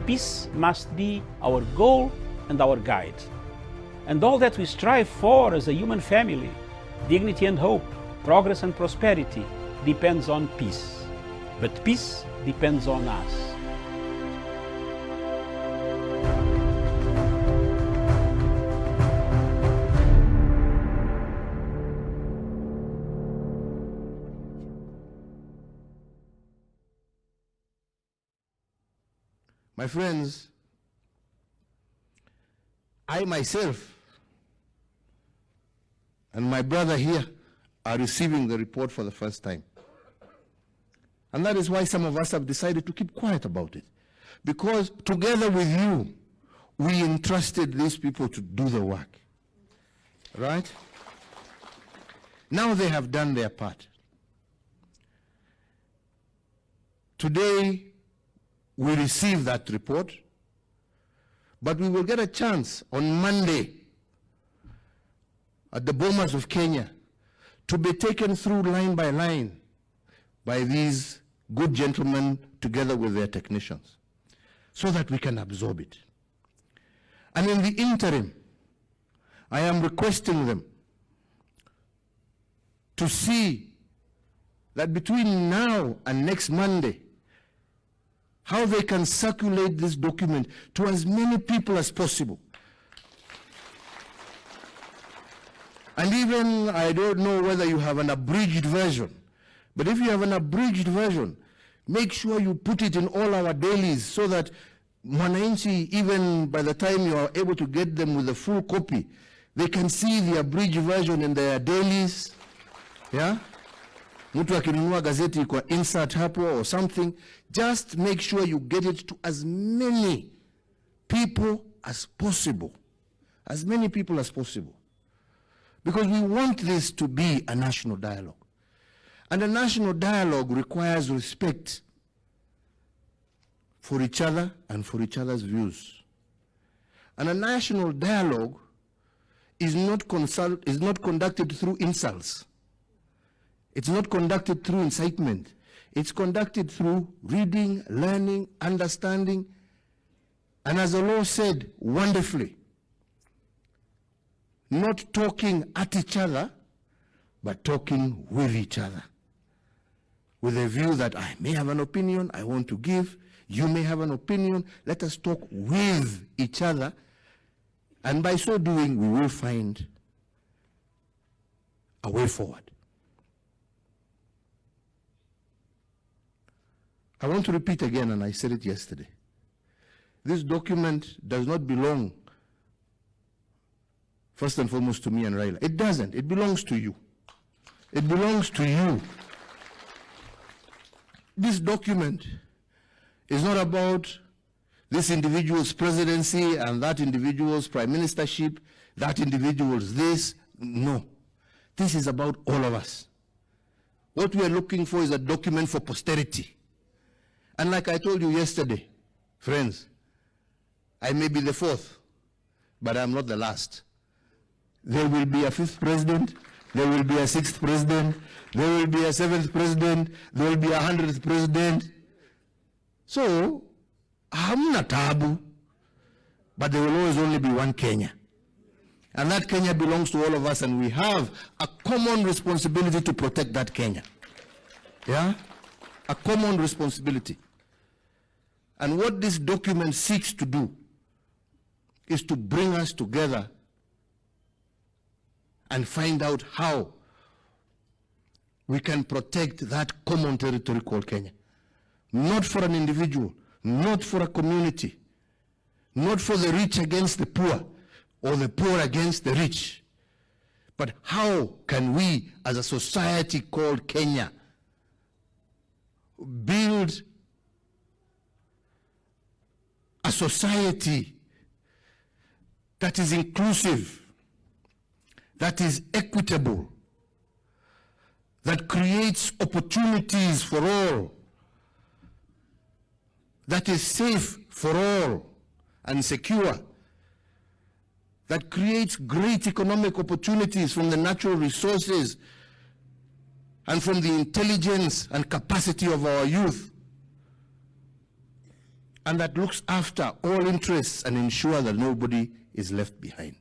peace must be our goal and our guide. And all that we strive for as a human family, dignity and hope, progress and prosperity, depends on peace. But peace depends on us. My friends, I myself and my brother here are receiving the report for the first time. And that is why some of us have decided to keep quiet about it. Because together with you, we entrusted these people to do the work. Right? Now they have done their part. Today, we receive that report, but we will get a chance on Monday at the Bomas of Kenya to be taken through line by line by these good gentlemen together with their technicians so that we can absorb it. And in the interim, I am requesting them to see that between now and next Monday, how they can circulate this document to as many people as possible. And even, I don't know whether you have an abridged version, but if you have an abridged version, make sure you put it in all our dailies so that Mwananchi, even by the time you are able to get them with a full copy, they can see the abridged version in their dailies. Yeah? Mtu akinunua gazeti kwa insert hapo or something, just make sure you get it to as many people as possible. As many people as possible. Because we want this to be a national dialogue. And a national dialogue requires respect for each other and for each other's views. And a national dialogue is not conducted through insults. It's not conducted through incitement. It's conducted through reading, learning, understanding, and as the law said wonderfully, not talking at each other, but talking with each other. With a view that I may have an opinion I want to give, you may have an opinion, let us talk with each other, and by so doing we will find a way forward. I want to repeat again, and I said it yesterday. This document does not belong, first and foremost, to me and Raila. It doesn't. It belongs to you. It belongs to you. This document is not about this individual's presidency and that individual's prime ministership, that individual's this. No. This is about all of us. What we are looking for is a document for posterity. And like I told you yesterday, friends, I may be the fourth, but I'm not the last. There will be a fifth president, there will be a sixth president, there will be a seventh president, there will be 100th president. So, hamna tabu, but there will always only be one Kenya. And that Kenya belongs to all of us, and we have a common responsibility to protect that Kenya. Yeah? A common responsibility. And what this document seeks to do is to bring us together and find out how we can protect that common territory called Kenya. Not for an individual, not for a community, not for the rich against the poor, or the poor against the rich, but how can we as a society called Kenya build a society that is inclusive, that is equitable, that creates opportunities for all, that is safe for all and secure, that creates great economic opportunities from the natural resources and from the intelligence and capacity of our youth, and that looks after all interests and ensure that nobody is left behind.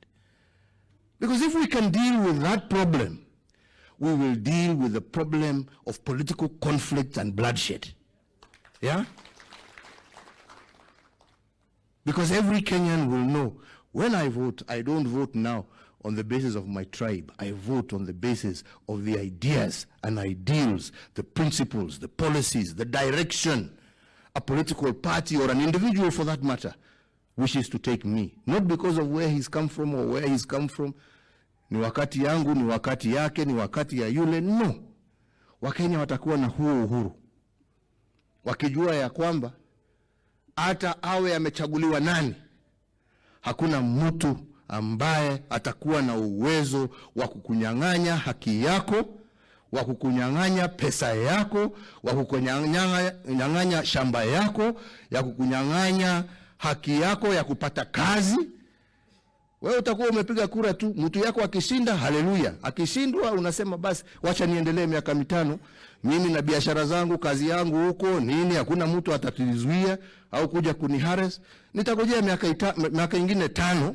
Because if we can deal with that problem, we will deal with the problem of political conflict and bloodshed. Yeah? Because every Kenyan will know, when I vote, I don't vote now on the basis of my tribe. I vote on the basis of the ideas and ideals, the principles, the policies, the direction a political party or an individual for that matter wishes to take me. Not because of where he's come from or where he's come from. Ni wakati yangu, ni wakati yake, ni wakati ya yule. No. Wakenya watakuwa na huo uhuru, wakijua ya kwamba hata awe amechaguliwa nani, hakuna mtu ambaye atakuwa na uwezo wa kukunyang'anya haki yako, wa kukunyang'anya pesa yako, wa kukunyang'anya shamba yako, ya kukunyang'anya haki yako ya kupata kazi. Wewe utakuwa umepiga kura tu, mtu yako akishinda, haleluya. Akishindwa unasema basi wacha niendelee miaka 5, mimi na biashara zangu, kazi yangu huko nini, hakuna mtu atatizuia au kuja kuniharas. Nitagojea miaka ingine 5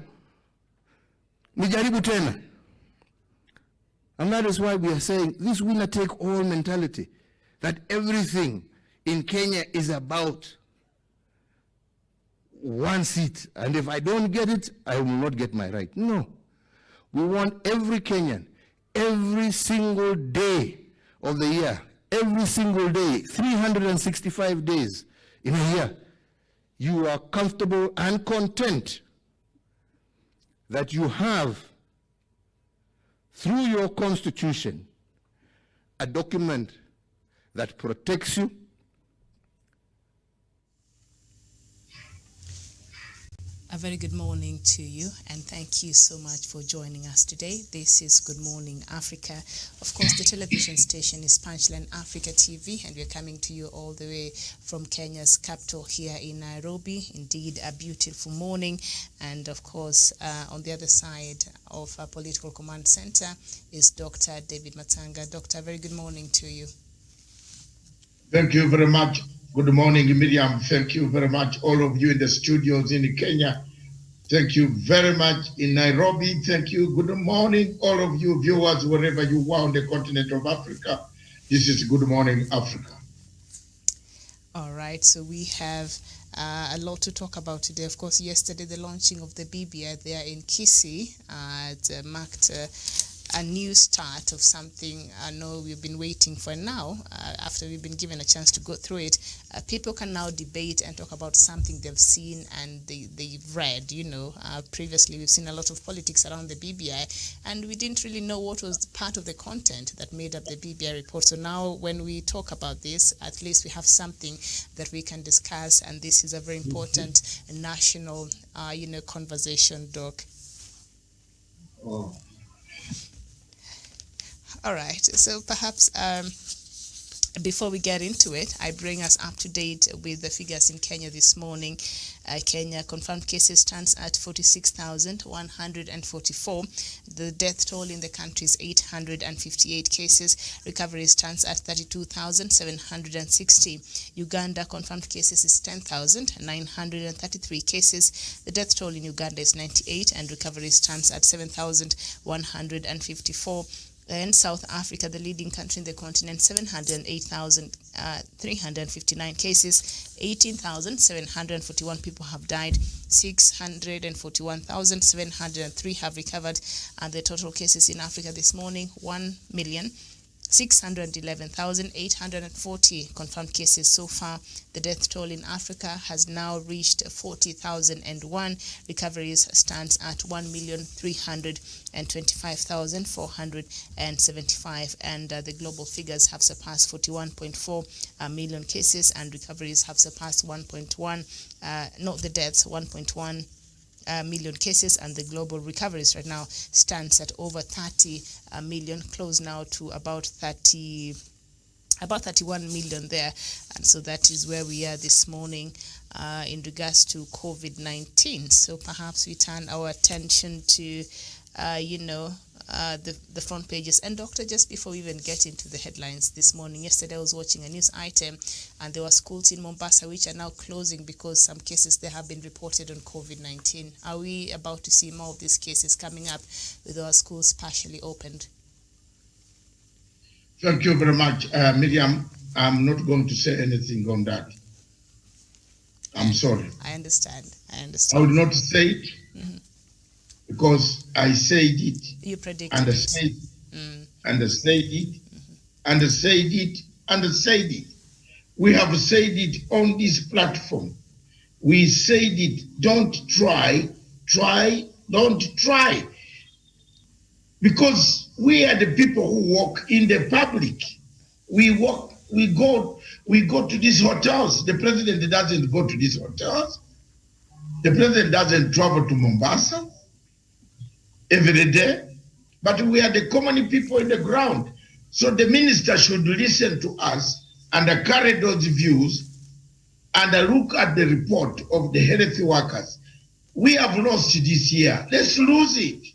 nijaribu tena. And that is why we are saying this winner take all mentality, that everything in Kenya is about one seat, and if I don't get it, I will not get my right. No. We want every Kenyan, every single day of the year, every single day, 365 days in a year, you are comfortable and content that you have, through your constitution, a document that protects you. A very good morning to you, and thank you so much for joining us today. This is Good Morning Africa. Of course, the television station is Punchline Africa TV, and we're coming to you all the way from Kenya's capital here in Nairobi. Indeed, a beautiful morning. And of course, on the other side of our political command center is Dr. David Matanga. Doctor, very good morning to you. Thank you very much. Good morning, Miriam. Thank you very much, all of you in the studios in Kenya. Thank you very much in Nairobi. Thank you. Good morning, all of you viewers, wherever you are on the continent of Africa. This is Good Morning Africa. All right, so we have a lot to talk about today. Of course, yesterday the launching of the BBI there in Kisii marked a new start of something I know we've been waiting for now. After we've been given a chance to go through it, people can now debate and talk about something they've seen and they've read. You know, previously we've seen a lot of politics around the BBI, and we didn't really know what was part of the content that made up the BBI report. So now when we talk about this, at least we have something that we can discuss, and this is a very important national, conversation, Doc. Oh. All right, so perhaps before we get into it, I bring us up to date with the figures in Kenya this morning. Kenya confirmed cases stands at 46,144. The death toll in the country is 858 cases. Recovery stands at 32,760. Uganda confirmed cases is 10,933 cases. The death toll in Uganda is 98, and recovery stands at 7,154. And South Africa, the leading country in the continent, 708,359 cases, 18,741 people have died, 641,703 have recovered, and the total cases in Africa this morning, 1,611,840 confirmed cases so far. The death toll in Africa has now reached 40,001. Recoveries stands at 1,325,475, and the global figures have surpassed 41.4 million cases, and recoveries have surpassed 1.1, not the deaths, 1.1 million cases, and the global recoveries right now stands at over 30 million, close now to about 31 million there. And so that is where we are this morning in regards to COVID-19. So perhaps we turn our attention to the front pages. And Doctor, just before we even get into the headlines this morning, yesterday I was watching a news item and there were schools in Mombasa which are now closing because some cases there have been reported on COVID-19. Are we about to see more of these cases coming up with our schools partially opened? Thank you very much, Miriam. I'm not going to say anything on that. I'm sorry. I understand. I will not say it because I said it. You predicted and it. said and said it and said it and said it. We have said it on this platform. We said it. Don't try, don't try. Because we are the people who walk in the public. We walk, we go to these hotels. The president doesn't go to these hotels. The president doesn't travel to Mombasa every day. But we are the common people in the ground. So the minister should listen to us and carry those views and look at the report of the health workers. We have lost this year. Let's lose it.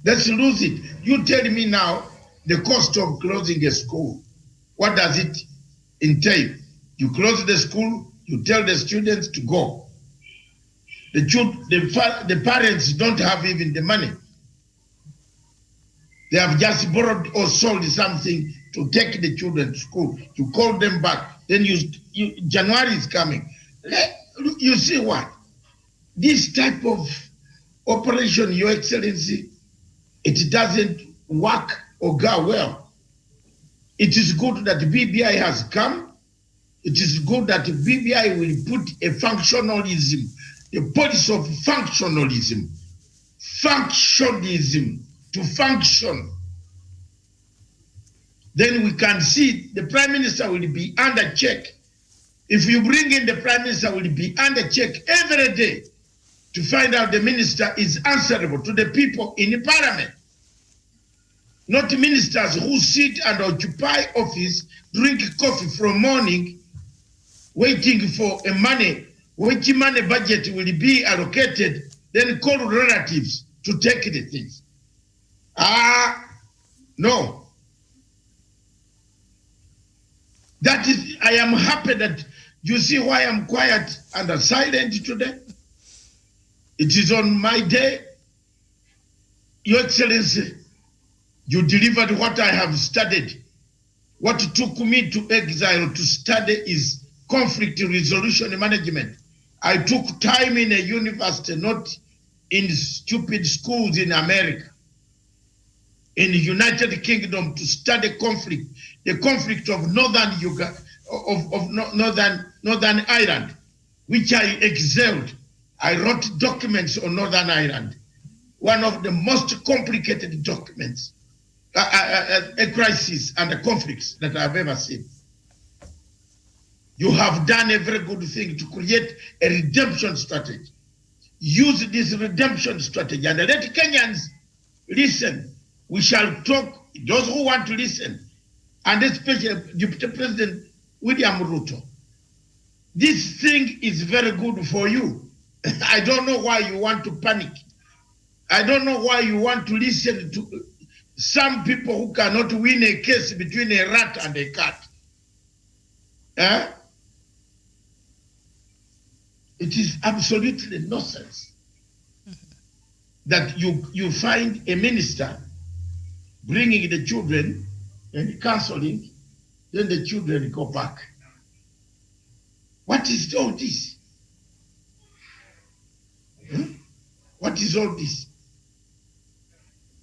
Let's lose it. You tell me now the cost of closing a school. What does it entail? You close the school, you tell the students to go. The parents don't have even the money. They have just borrowed or sold something to take the children to school. You call them back. Then January is coming. You see what? This type of operation, Your Excellency, it doesn't work or go well. It is good that BBI has come. It is good that BBI will put a functionalism, the policy of functionalism to function. Then we can see the Prime Minister will be under check. If you bring in the Prime Minister, will be under check every day to find out the minister is answerable to the people in the parliament. Not ministers who sit and occupy office, drink coffee from morning, waiting for a money, which money budget will be allocated, then call relatives to take the things. No. That is, I am happy that you see why I'm quiet and silent today. It is on my day. Your Excellency, you delivered what I have studied. What took me to exile to study is conflict resolution management. I took time in a university, not in stupid schools in America. In the United Kingdom to study conflict, the conflict of Northern Northern Ireland, which I excelled. I wrote documents on Northern Ireland, one of the most complicated documents, a crisis and the conflicts that I've ever seen. You have done a very good thing to create a redemption strategy. Use this redemption strategy and let Kenyans listen. We shall talk, those who want to listen, and especially Deputy President William Ruto. This thing is very good for you. I don't know why you want to panic. I don't know why you want to listen to some people who cannot win a case between a rat and a cat. It is absolutely nonsense that you find a minister bringing the children and counseling, then the children go back. What is all this? What is all this?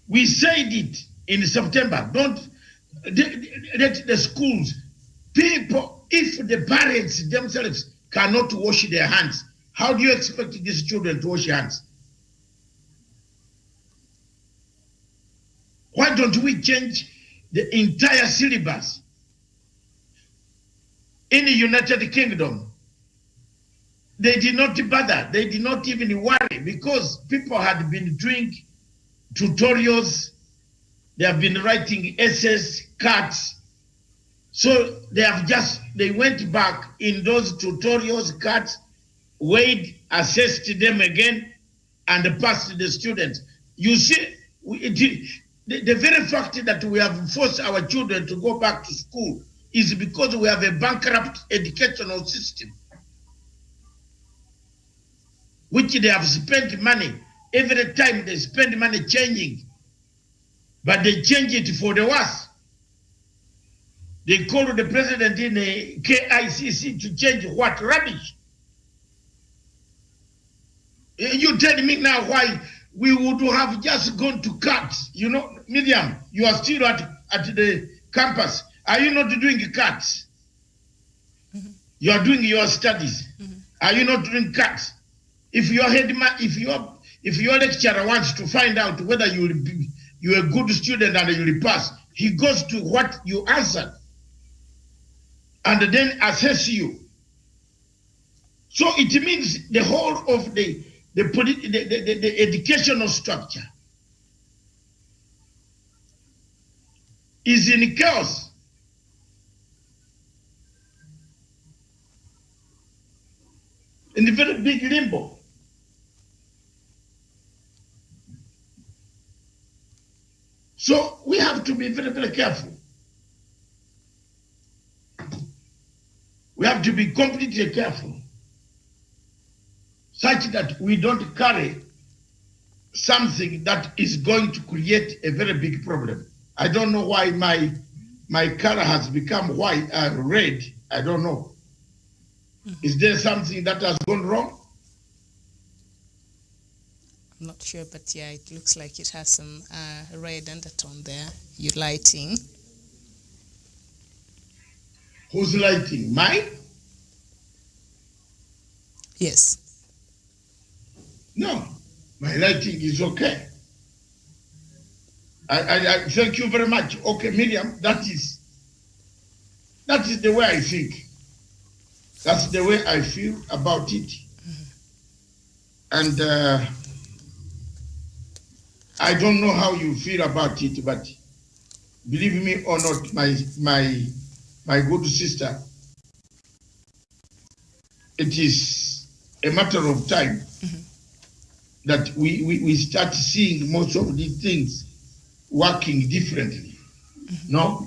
We said it in September. Don't let the schools, people, if the parents themselves cannot wash their hands, how do you expect these children to wash their hands? Why don't we change the entire syllabus? In the United Kingdom, they did not bother. They did not even worry because people had been doing tutorials. They have been writing essays, cards. So they went back in those tutorials, cards, weighed, assessed them again, and passed the students. You see, The very fact that we have forced our children to go back to school is because we have a bankrupt educational system, which they have spent money. Every time they spend money changing, but they change it for the worse. They call the president in a KICC to change what? Rubbish. You tell me now why we would have just gone to cuts. You know, Miriam, you are still at the campus. Are you not doing cuts? Mm-hmm. You are doing your studies. Mm-hmm. Are you not doing cuts? If your if your lecturer wants to find out whether you're a good student and you will pass, he goes to what you answered and then assess you. So it means the whole of the educational structure is in chaos. In a very big limbo. So we have to be very, very careful. We have to be completely careful, such that we don't carry something that is going to create a very big problem. I don't know why my color has become white, red. I don't know. Mm-hmm. Is there something that has gone wrong? I'm not sure, but yeah, it looks like it has some red undertone there. You're lighting. Who's lighting? Mine? Yes. No, my lighting is okay. I thank you very much. Okay, Miriam, that is the way I think. That's the way I feel about it. Mm-hmm. And I don't know how you feel about it, but believe me or not, my good sister, it is a matter of time mm-hmm. that we start seeing most of these things working differently. Mm-hmm. No,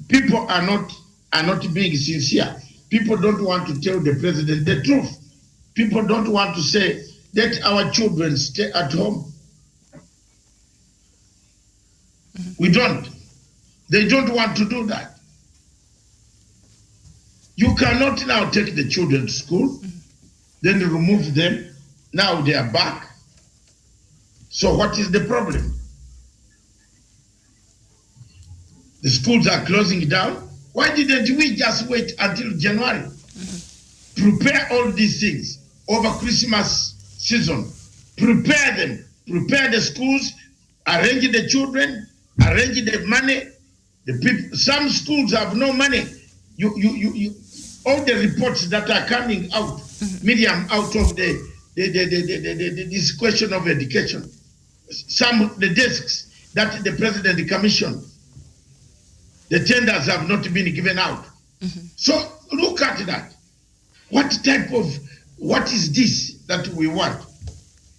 people are not being sincere. People don't want to tell the president the truth. People don't want to say, let our children stay at home. Mm-hmm. We don't. They don't want to do that. You cannot now take the children to school, mm-hmm. then remove them. Now they are back. So what is the problem? The schools are closing down. Why didn't we just wait until January? Mm-hmm. Prepare all these things over Christmas season. Prepare them. Prepare the schools. Arrange the children. Arrange the money. The people. Some schools have no money. All the reports that are coming out, mm-hmm. Miriam, out of this question of education. Some of the desks that the president commissioned, the tenders have not been given out. Mm-hmm. So look at that. What is this that we want?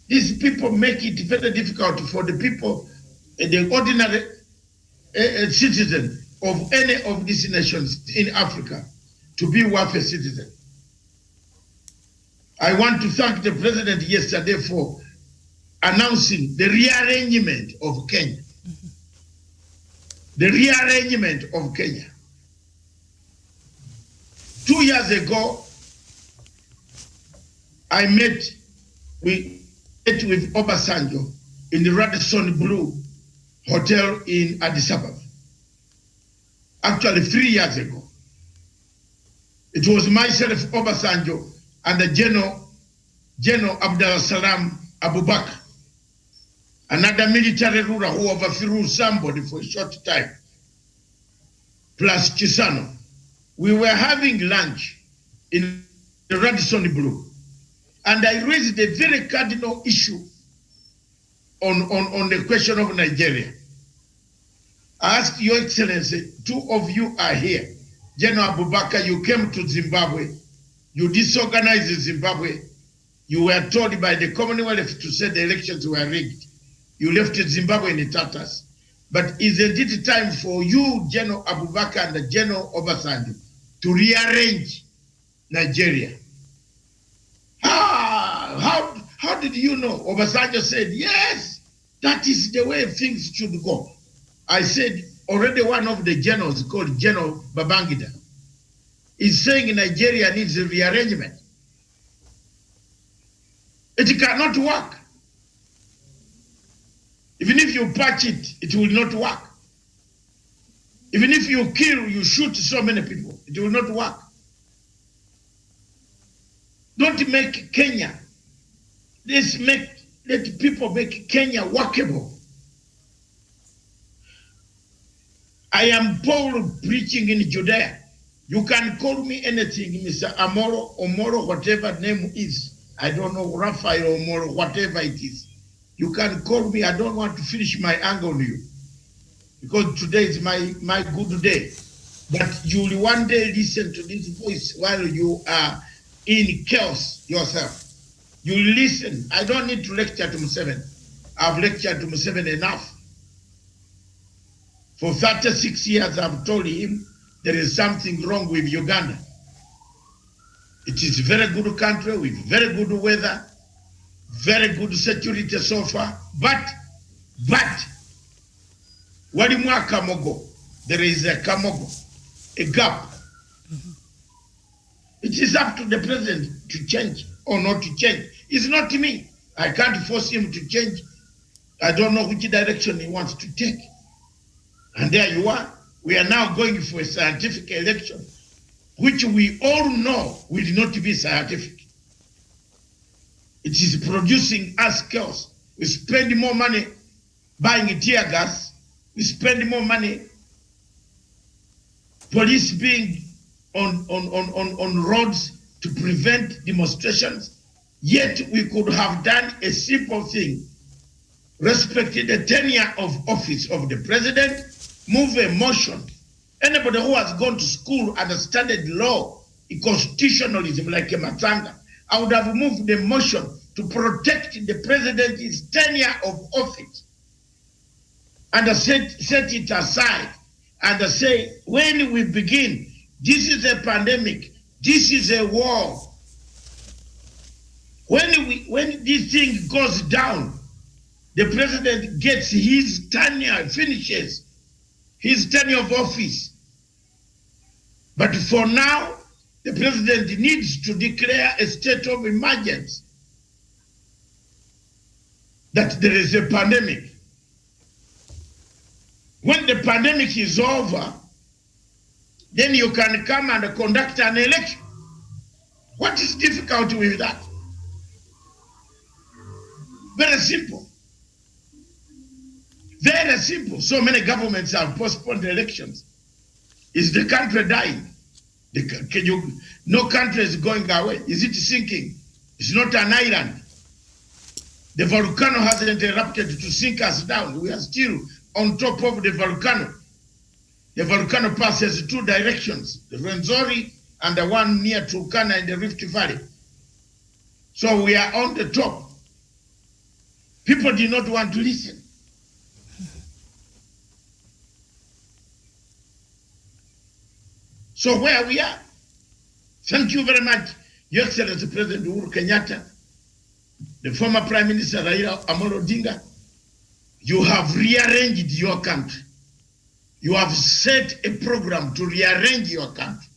These people make it very difficult for the people, the ordinary citizen of any of these nations in Africa to be worth a citizen. I want to thank the president yesterday for announcing the rearrangement of Kenya. Mm-hmm. The rearrangement of Kenya. 2 years ago, I met with Obasanjo in the Radisson Blu Hotel in Addis Ababa. Actually, 3 years ago. It was myself, Obasanjo, and the General Abdul Salam Abubakar, another military ruler who overthrew somebody for a short time, plus Chisano. We were having lunch in the Radisson Blu, and I raised a very cardinal issue on the question of Nigeria. I asked Your Excellency, 2 of you are here. General Abubakar, you came to Zimbabwe. You disorganized Zimbabwe. You were told by the Commonwealth to say the elections were rigged. You left Zimbabwe in the tatters. But isn't it time for you, General Abubakar and General Obasanjo, to rearrange Nigeria? How did you know? Obasanjo said, yes, that is the way things should go. I said, already one of the generals called General Babangida is saying Nigeria needs a rearrangement. It cannot work. Even if you patch it, it will not work. Even if you kill, you shoot so many people, it will not work. Don't make Kenya. Let people make Kenya workable. I am Paul preaching in Judea. You can call me anything, Mr. Amoro, Omoro, whatever name is. I don't know, Raphael Omoro, whatever it is. You can call me. I don't want to finish my anger on you, because today is my good day. But you will one day listen to this voice while you are in chaos yourself. You listen. I don't need to lecture to Museveni. I've lectured to Museveni enough. For 36 years, I've told him there is something wrong with Uganda. It is a very good country with very good weather, very good security so far, but walimu akamogo, there is a kamogo, a gap. It is up to the president to change or not to change. It's not me. I can't force him to change. I don't know which direction he wants to take. And there you are. We are now going for a scientific election, which we all know will not be scientific. It is producing us chaos. We spend more money buying tear gas. We spend more money police being on roads to prevent demonstrations. Yet we could have done a simple thing. Respected the tenure of office of the president, move a motion. Anybody who has gone to school and studied law, constitutionalism like a Matanga, I would have moved the motion to protect the president's tenure of office and set it aside and say, when we begin, this is a pandemic, this is a war. When this thing goes down, the president gets his tenure, finishes his tenure of office. But for now, the president needs to declare a state of emergency, that there is a pandemic. When the pandemic is over, then you can come and conduct an election. What is difficult with that? Very simple. Very simple. So many governments have postponed elections. Is the country dying? No country is going away. Is it sinking? It's not an island. The volcano hasn't erupted to sink us down. We are still on top of the volcano. The volcano passes two directions, the Rwenzori and the one near Turkana in the Rift Valley. So we are on the top. People did not want to listen. So where we are, thank you very much, Your Excellency President Uhuru Kenyatta, the former Prime Minister Raila Amolo Odinga. You have rearranged your country. You have set a program to rearrange your country.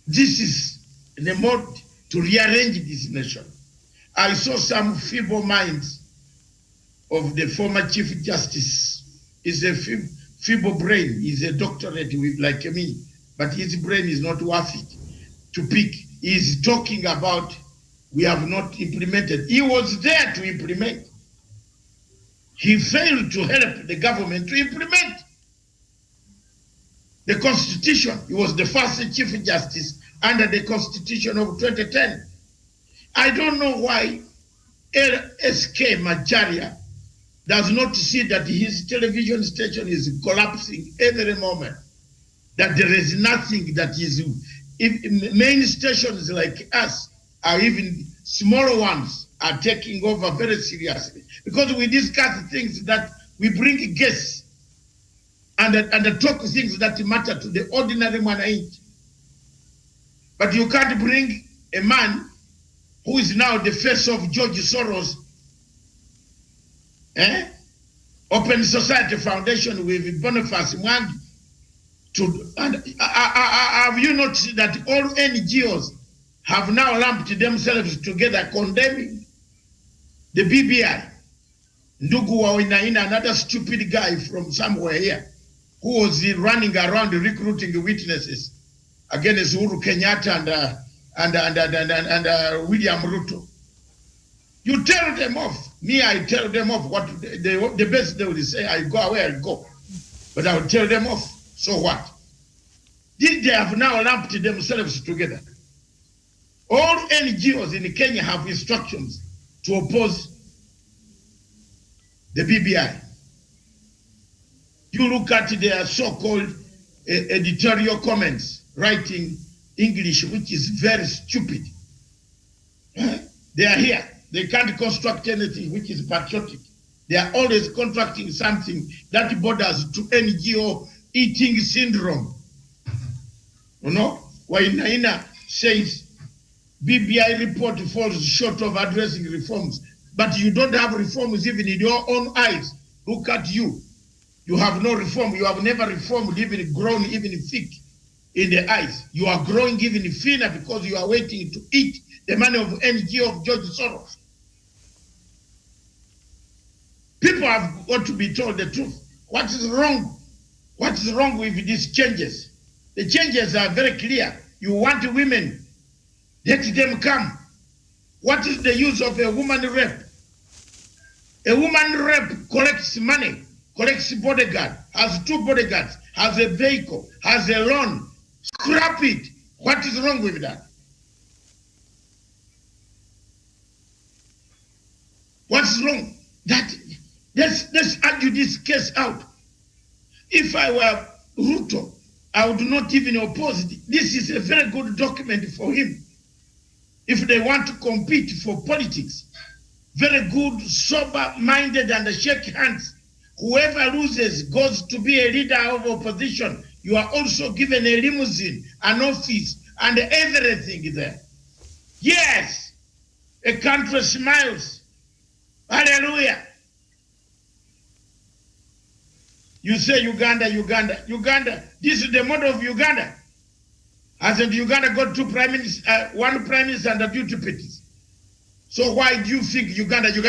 This is the mode to rearrange this nation. I saw some feeble minds of the former Chief Justice. He's a feeble brain. He's a doctorate with like me, but his brain is not worth it to pick. He's talking about we have not implemented. He was there to implement. He failed to help the government to implement the Constitution. He was the first Chief Justice under the Constitution of 2010. I don't know why LSK Macharia does not see that his television station is collapsing every moment, that there is nothing that is, if main stations like us are even smaller ones, are taking over very seriously, because we discuss things that we bring guests and talk things that matter to the ordinary mwananchi. But you can't bring a man who is now the face of George Soros, Open Society Foundation with Boniface Mwangi. Have you noticed that all NGOs have now lumped themselves together condemning the BBI? Ndugu wa Wainaina, another stupid guy from somewhere here, who was running around recruiting witnesses against Uhuru Kenyatta and William Ruto. You tell them off. Me, I tell them off. What the best they will say, I go away, I go. But I will tell them off. So what? They have now lumped themselves together. All NGOs in Kenya have instructions to oppose the BBI. You look at their so-called editorial comments, writing English, which is very stupid. They are here. They can't construct anything which is patriotic. They are always constructing something that borders to NGO eating syndrome. You know, Wainaina says BBI report falls short of addressing reforms, but you don't have reforms even in your own eyes. Look at you. You have no reform. You have never reformed, even grown, even thick in the eyes. You are growing even thinner because you are waiting to eat the money of NGO of George Soros. People have got to be told the truth. What is wrong? What is wrong with these changes? The changes are very clear. You want women, let them come. What is the use of a woman rep? A woman rep collects money, collects bodyguard, has 2 bodyguards, has a vehicle, has a loan. Scrap it. What is wrong with that? What's wrong? Let's argue this case out. If I were Ruto, I would not even oppose it. This is a very good document for him. If they want to compete for politics, very good, sober-minded, and shake hands. Whoever loses goes to be a leader of opposition. You are also given a limousine, an office, and everything there. Yes, a country smiles. Hallelujah. You say Uganda. This is the model of Uganda. Hasn't Uganda got 2 prime ministers, 1 prime minister and 2 deputies? So why do you think Uganda kila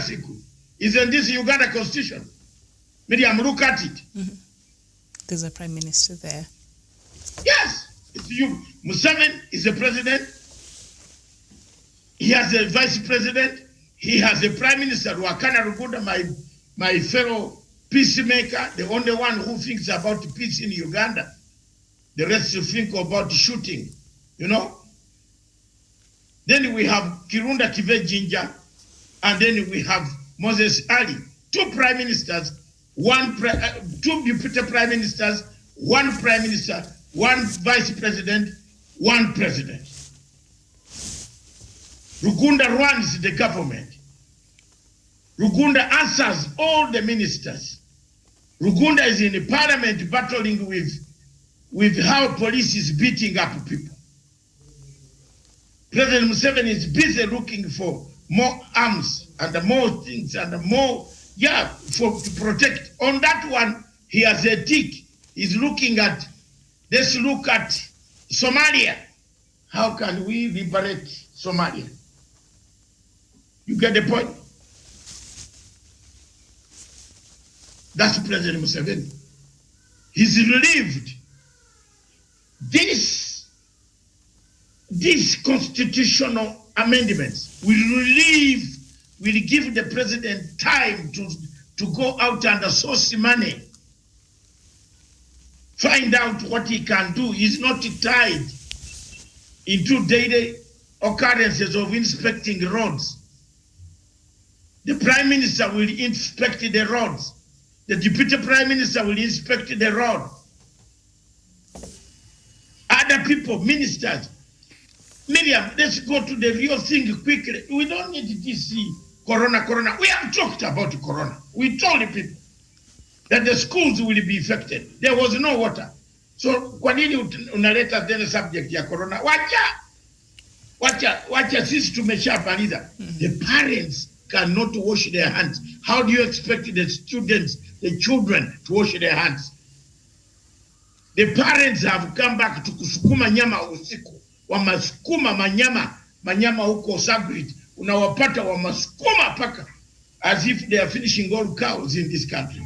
siku? Isn't this Uganda constitution? Miriam, look at it. Mm-hmm. There's a prime minister there. Yes, it's you. Museveni is the president. He has a vice president. He has a prime minister, Wakana Rugunda, my fellow peacemaker, the only one who thinks about peace in Uganda. The rest think about shooting, you know. Then we have Kirunda Kive Jinja, and then we have Moses Ali. 2 prime ministers, 2 deputy prime ministers, 1 prime minister, 1 vice president, 1 president. Rugunda runs the government. Rugunda answers all the ministers. Rugunda is in the parliament battling with how police is beating up people. President Museveni is busy looking for more arms and more things and more, to protect. On that one, he has a tick. He's looking at, let's look at Somalia. How can we liberate Somalia? You get the point? That's President Museveni. He's relieved. These constitutional amendments will give the president time to go out and source money, find out what he can do. He's not tied into daily occurrences of inspecting roads. The prime minister will inspect the roads. The deputy prime minister will inspect the road. Other people, ministers, Miriam, let's go to the real thing quickly. We don't need this corona. We have talked about corona. We told the people that the schools will be affected. There was no water. So kwa nini unaleta tena subject ya corona? Wacha sisi tumeshamaliza. The parents cannot wash their hands. How do you expect the students, the children to wash their hands? The parents have come back to kusukuma nyama usiku. Wamasukuma manyama huko Sagrit. Unawapata wamasukuma paka as if they are finishing all cows in this country.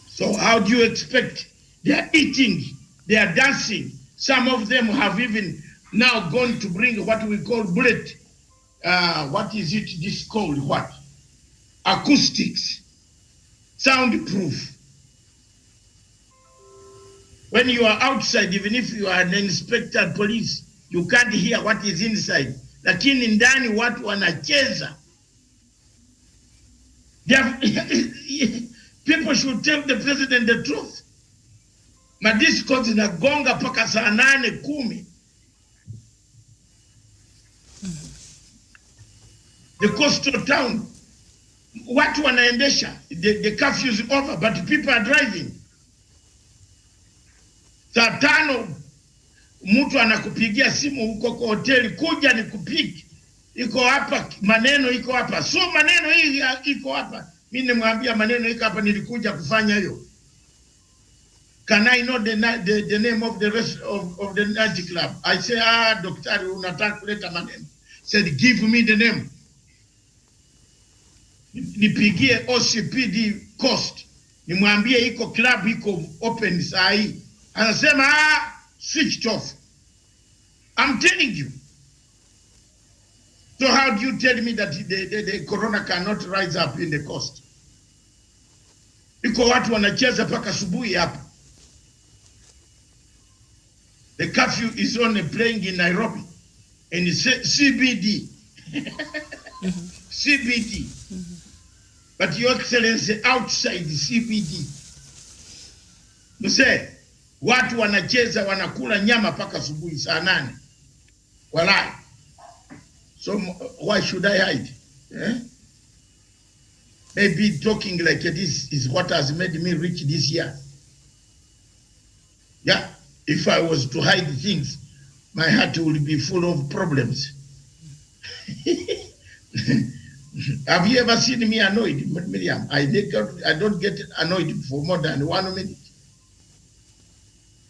So how do you expect? They are eating, they are dancing. Some of them have even now gone to bring what we call bullet. What is it? This called what? Acoustics, soundproof. When you are outside, even if you are an inspector police, you can't hear what is inside. Lakini ndani watu wanacheza. People should tell the president the truth. Madisco zinagonga paka saa 8, 10. The coastal town, watu wanaendesha. The curfew is over, but people are driving. Saa 5 mtu anakupigia simu huko kwa hoteli, kuja nikupiki. Iko hapa, maneno iko hapa. So maneno hii iko hapa. Mimi nimwambia maneno iko hapa, nilikuja kufanya hiyo. Can I know the name of the rest of the night club? I say, daktari unataka kuleta maneno. Said, give me the name. Nipigie OCPD Coast. Nimwambie iko club iko open saa hii. Anasema switched off. I'm telling you. So how do you tell me that the corona cannot rise up in the coast? Iko watu wanacheza paka asubuhi hapa. The curfew is only playing in Nairobi, in CBD. CBD. But Your Excellency, outside the CBD. Mse, watu wanacheza wanakula nyama paka asubuhi saa 8. Walai. So why should I hide? Maybe talking like this is what has made me rich this year. Yeah, if I was to hide things, my heart would be full of problems. Have you ever seen me annoyed, Miriam? I don't get annoyed for more than 1 minute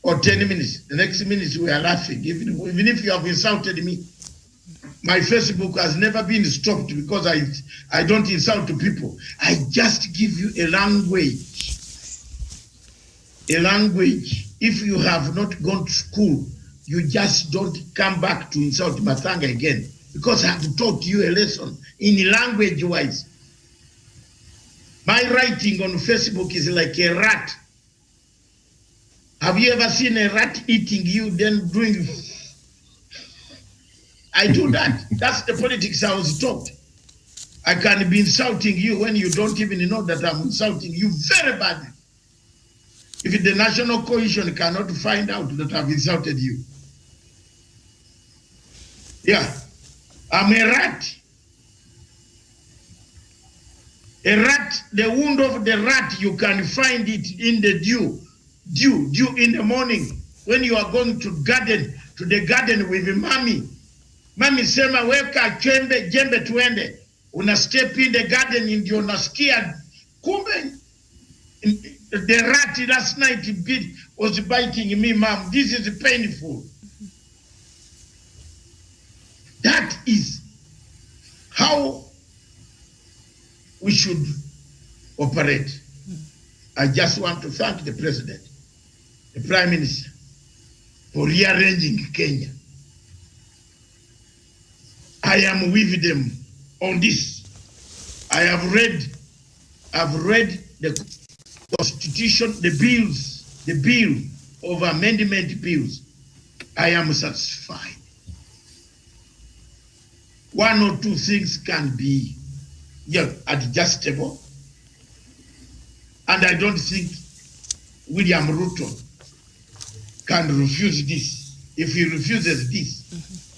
or 10 minutes. The next minute we are laughing. Even if you have insulted me, my Facebook has never been stopped because I don't insult people. I just give you a language. A language. If you have not gone to school, you just don't come back to insult Mathanga again, because I have taught you a lesson in language-wise. My writing on Facebook is like a rat. Have you ever seen a rat eating you, then doing... I do that. That's the politics I was taught. I can be insulting you when you don't even know that I'm insulting you very badly. If the national coalition cannot find out that I've insulted you. Yeah, I'm a rat. A rat, the wound of the rat, you can find it in the dew in the morning when you are going to the garden with mommy. Mami sema weka jembe tuende. Una step in the garden ndio unasikia. Kumbe the rat last night was biting me, mom. This is painful. That is how we should operate. I just want to thank the president, the prime minister, for rearranging Kenya. I am with them on this. I've read the constitution, the bill of amendment bills. I am satisfied. 1 or 2 things can be adjustable. And I don't think William Ruto can refuse this. If he refuses this,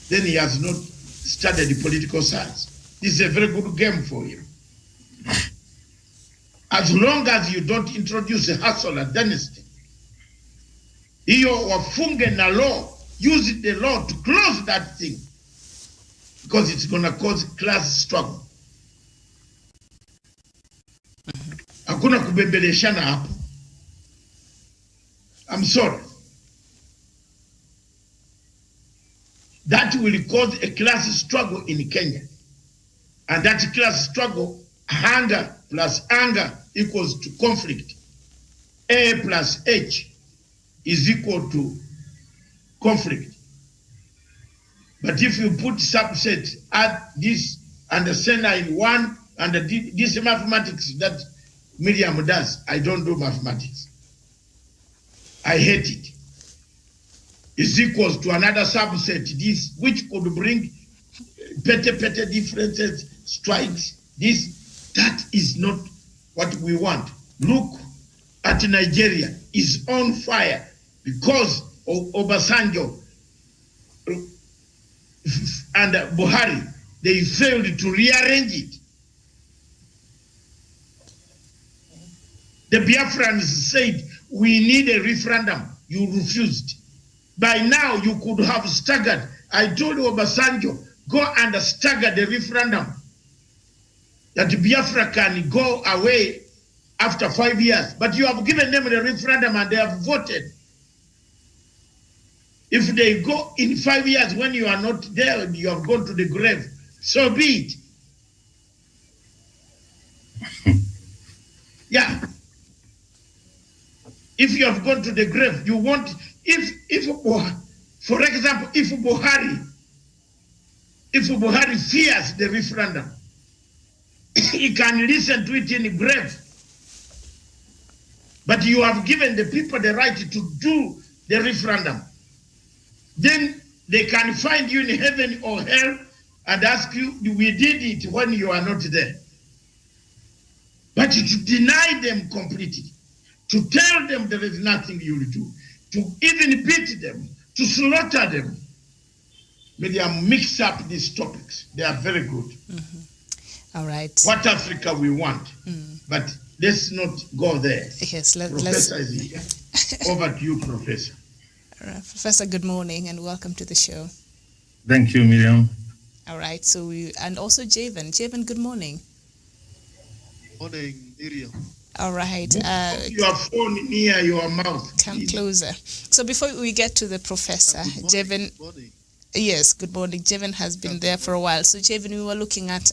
then he has not studied the political science. This is a very good game for him. As long as you don't introduce a hustler dynasty, hiyo wafunge na law, use the law to close that thing, because it's going to cause class struggle. Hakuna kubembeleshana hapo. I'm sorry. That will cause a class struggle in Kenya. And that class struggle, hunger plus anger equals to conflict. A plus H is equal to conflict. But if you put subset, add this and the center in one, and this mathematics that Miriam does, I don't do mathematics. I hate it. Is equals to another subset, this, which could bring petty differences, strikes. That is not what we want. Look at Nigeria, is on fire because of Obasanjo and Buhari. They failed to rearrange it. The Biafrans said, we need a referendum. You refused. By now, you could have staggered. I told Obasanjo, go and stagger the referendum, that Biafra can go away after 5 years. But you have given them the referendum and they have voted. If they go in 5 years when you are not there, you have gone to the grave, so be it. Yeah. If you have gone to the grave, you want, for example, if Buhari fears the referendum, he can listen to it in the grave. But you have given the people the right to do the referendum. Then they can find you in heaven or hell and ask you, we did it when you are not there. But to deny them completely, to tell them there is nothing you will do, to even beat them, to slaughter them. Miriam, mix up these topics. They are very good. All right. What Africa we want, but let's not go there. Yes, Professor is here. Over to you, Professor. Professor, good morning and welcome to the show. Thank you, Miriam. All right. So and also Javen. Javen, good morning. Morning, Miriam. All right. Put your phone near your mouth. Come closer. So before we get to the professor, Javen. Morning. Yes, good morning. Javen has been there for a while. So Javen, we were looking at,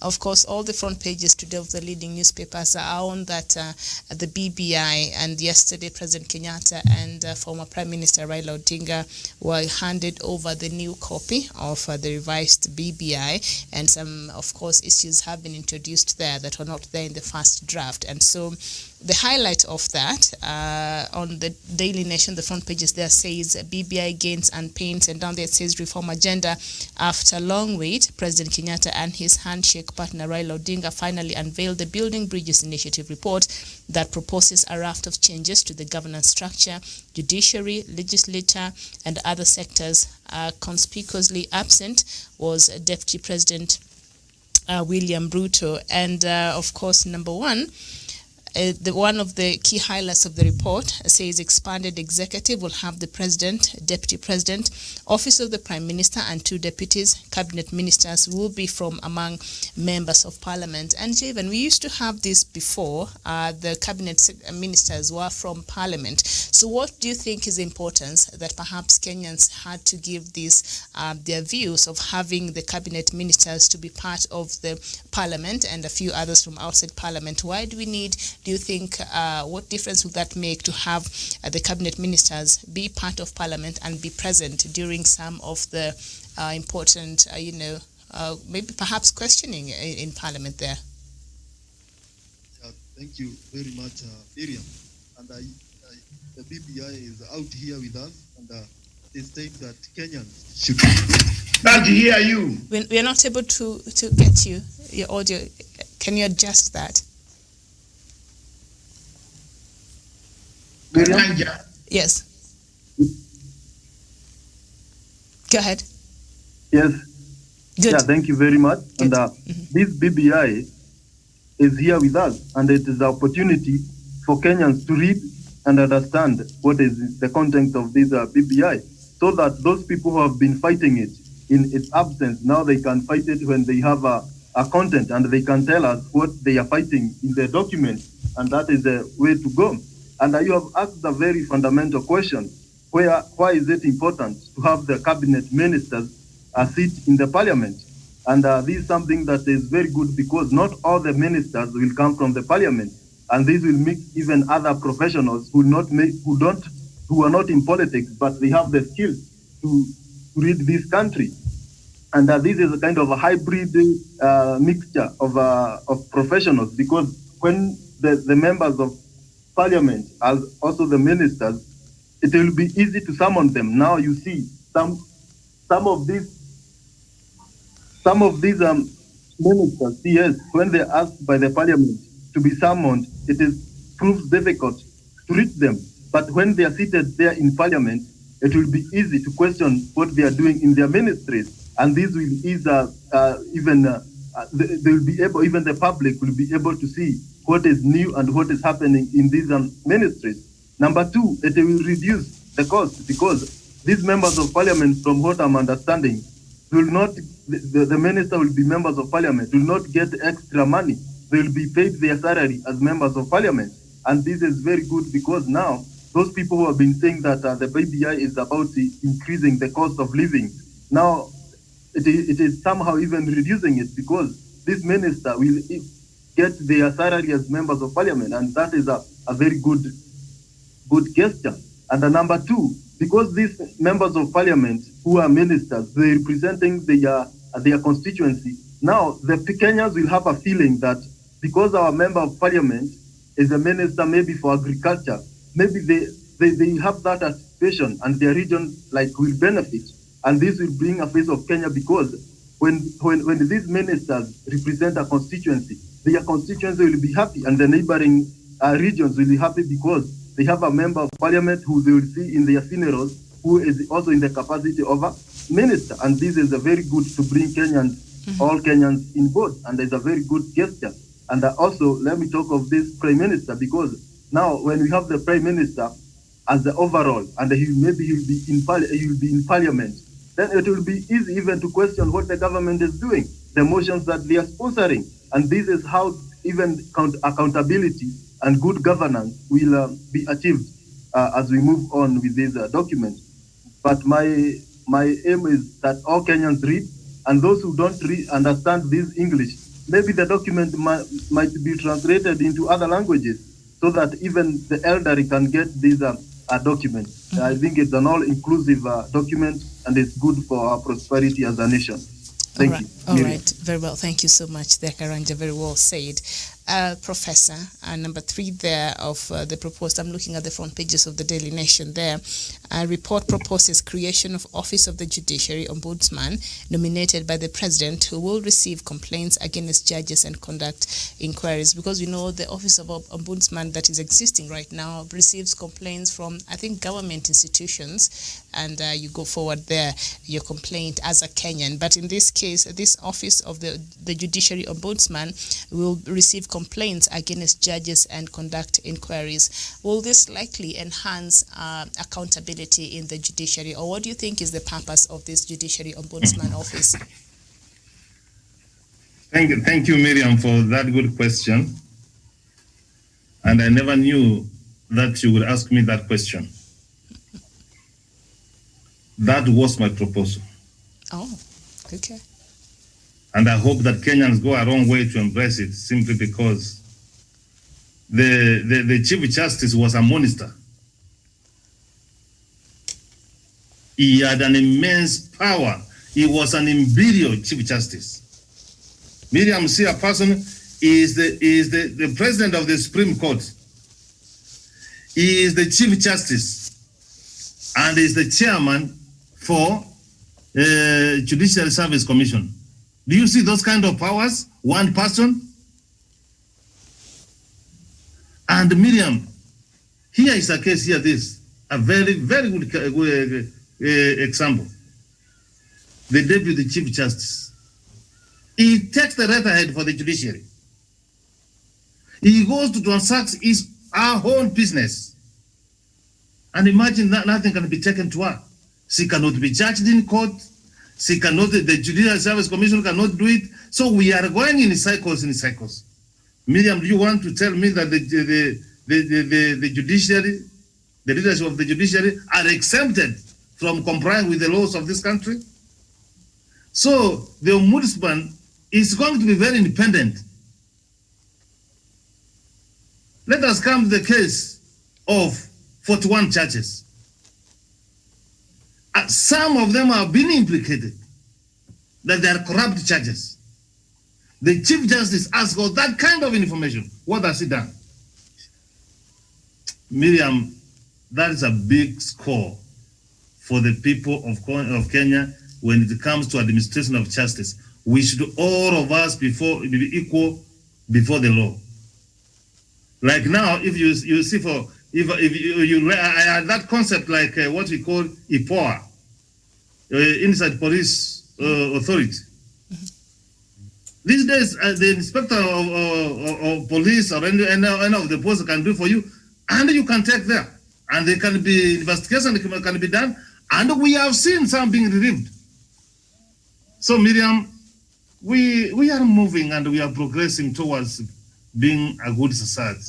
of course, all the front pages today of the leading newspapers are on that the BBI, and yesterday President Kenyatta and former Prime Minister Raila Odinga were handed over the new copy of the revised BBI, and some, of course, issues have been introduced there that were not there in the first draft. And so the highlight of that on the Daily Nation, the front pages there says BBI gains and pains, and down there it says reform agenda. After long wait, President Kenyatta and his handshake partner Raila Odinga finally unveiled the Building Bridges Initiative report that proposes a raft of changes to the governance structure, judiciary, legislature, and other sectors. Conspicuously absent was Deputy President William Ruto, and of course, number one, one of the key highlights of the report says expanded executive will have the president, deputy president, office of the prime minister, and 2 deputies. Cabinet ministers will be from among members of parliament. And Javen, we used to have this before. The cabinet ministers were from parliament. So what do you think is the importance that perhaps Kenyans had to give this their views of having the cabinet ministers to be part of the parliament and a few others from outside parliament? Why do we need, do you think, what difference would that make to have the cabinet ministers be part of parliament and be present during some of the important, maybe perhaps questioning in parliament there? Thank you very much, Miriam. And the BBI is out here with us, and they state that Kenyans should... Can't hear you. We are not able to get you, your audio. Can you adjust that? Garanja. Yes. Go ahead. Yes. Good. Yeah, thank you very much. Good. And this BBI is here with us, and it is an opportunity for Kenyans to read and understand what is the content of this BBI, so that those people who have been fighting it in its absence, now they can fight it when they have a content, and they can tell us what they are fighting in the document, and that is the way to go. And you have asked a very fundamental question: why is it important to have the cabinet ministers sit in the parliament? And this is something that is very good, because not all the ministers will come from the parliament, and this will mix even other professionals who are not in politics, but they have the skills to lead this country. And this is a kind of a hybrid mixture of professionals, because when the members of parliament are also the ministers, it will be easy to summon them. Now you see some of these ministers, yes, when they're asked by the parliament to be summoned, it proves difficult to reach them. But when they are seated there in parliament, it will be easy to question what they are doing in their ministries, and this will ease even the public will be able to see what is new and what is happening in these ministries. Number two, it will reduce the cost, because these members of parliament, from what I'm understanding, will not, the minister will be members of parliament, will not get extra money. They will be paid their salary as members of parliament. And this is very good, because now those people who have been saying that the BBI is about increasing the cost of living, now it is somehow even reducing it, because this minister will get their salary as members of parliament, and that is a very good gesture. And number two, because these members of parliament who are ministers, they're representing their constituency. Now, the Kenyans will have a feeling that because our member of parliament is a minister maybe for agriculture, maybe they have that anticipation, and their region will benefit. And this will bring a face of Kenya, because when these ministers represent a constituency, their constituency will be happy, and the neighboring regions will be happy, because they have a member of parliament who they will see in their funerals, who is also in the capacity of a minister. And this is a very good to bring Kenyans, all Kenyans in board, and it's a very good gesture. And also, let me talk of this prime minister, because now when we have the prime minister as the overall, and he'll be in parliament, then it will be easy even to question what the government is doing, the motions that they are sponsoring. And this is how even accountability and good governance will be achieved as we move on with this document. But my aim is that all Kenyans read, and those who don't understand this English, maybe the document might be translated into other languages, so that even the elderly can get this document. I think it's an all-inclusive document, and it's good for our prosperity as a nation. Thank you. All right. Very well. Thank you so much, Karanja. Very well said. Professor, number 3 there of the proposed, I'm looking at the front pages of the Daily Nation there. Report proposes creation of Office of the Judiciary Ombudsman, nominated by the President, who will receive complaints against judges and conduct inquiries. Because we know the Office of Ombudsman that is existing right now receives complaints from, I think, government institutions, and you go forward there, your complaint as a Kenyan. But in this case, this Office of the Judiciary Ombudsman will receive complaints against judges and conduct inquiries. Will this likely enhance accountability in the judiciary, or what do you think is the purpose of this Judiciary Ombudsman Office? Thank you, Miriam, for that good question. And I never knew that you would ask me that question. That was my proposal. Oh, okay. And I hope that Kenyans go a long way to embrace it, simply because the Chief Justice was a monster. He had an immense power. He was an imperial Chief Justice. Miriam, see, a person is the President of the Supreme Court. He is the Chief Justice and is the chairman for Judicial Service Commission. Do you see those kind of powers? One person? And Miriam, here is a case, a very, very good example. the Deputy Chief Justice. He takes the letterhead for the judiciary. He goes to transact our own business. And imagine that nothing can be taken to her. She cannot be judged in court. She cannot, the Judicial Service Commission cannot do it. So we are going in cycles. Miriam, do you want to tell me that the judiciary, the leadership of the judiciary are exempted from complying with the laws of this country? So the ombudsman is going to be very independent. Let us come to the case of 41 judges. Some of them have been implicated that they are corrupt judges. The Chief Justice asks for that kind of information. What has he done? Miriam, that is a big score for the people of Kenya when it comes to administration of justice. We should all of us be equal before the law. Like now, if you see I had that concept like what we call IPOA, Inside Police Authority. These days, the inspector of police or any of the posts can do for you, and you can take them, and there can be investigation can be done, and we have seen some being relieved. So Miriam, we are moving and we are progressing towards being a good society.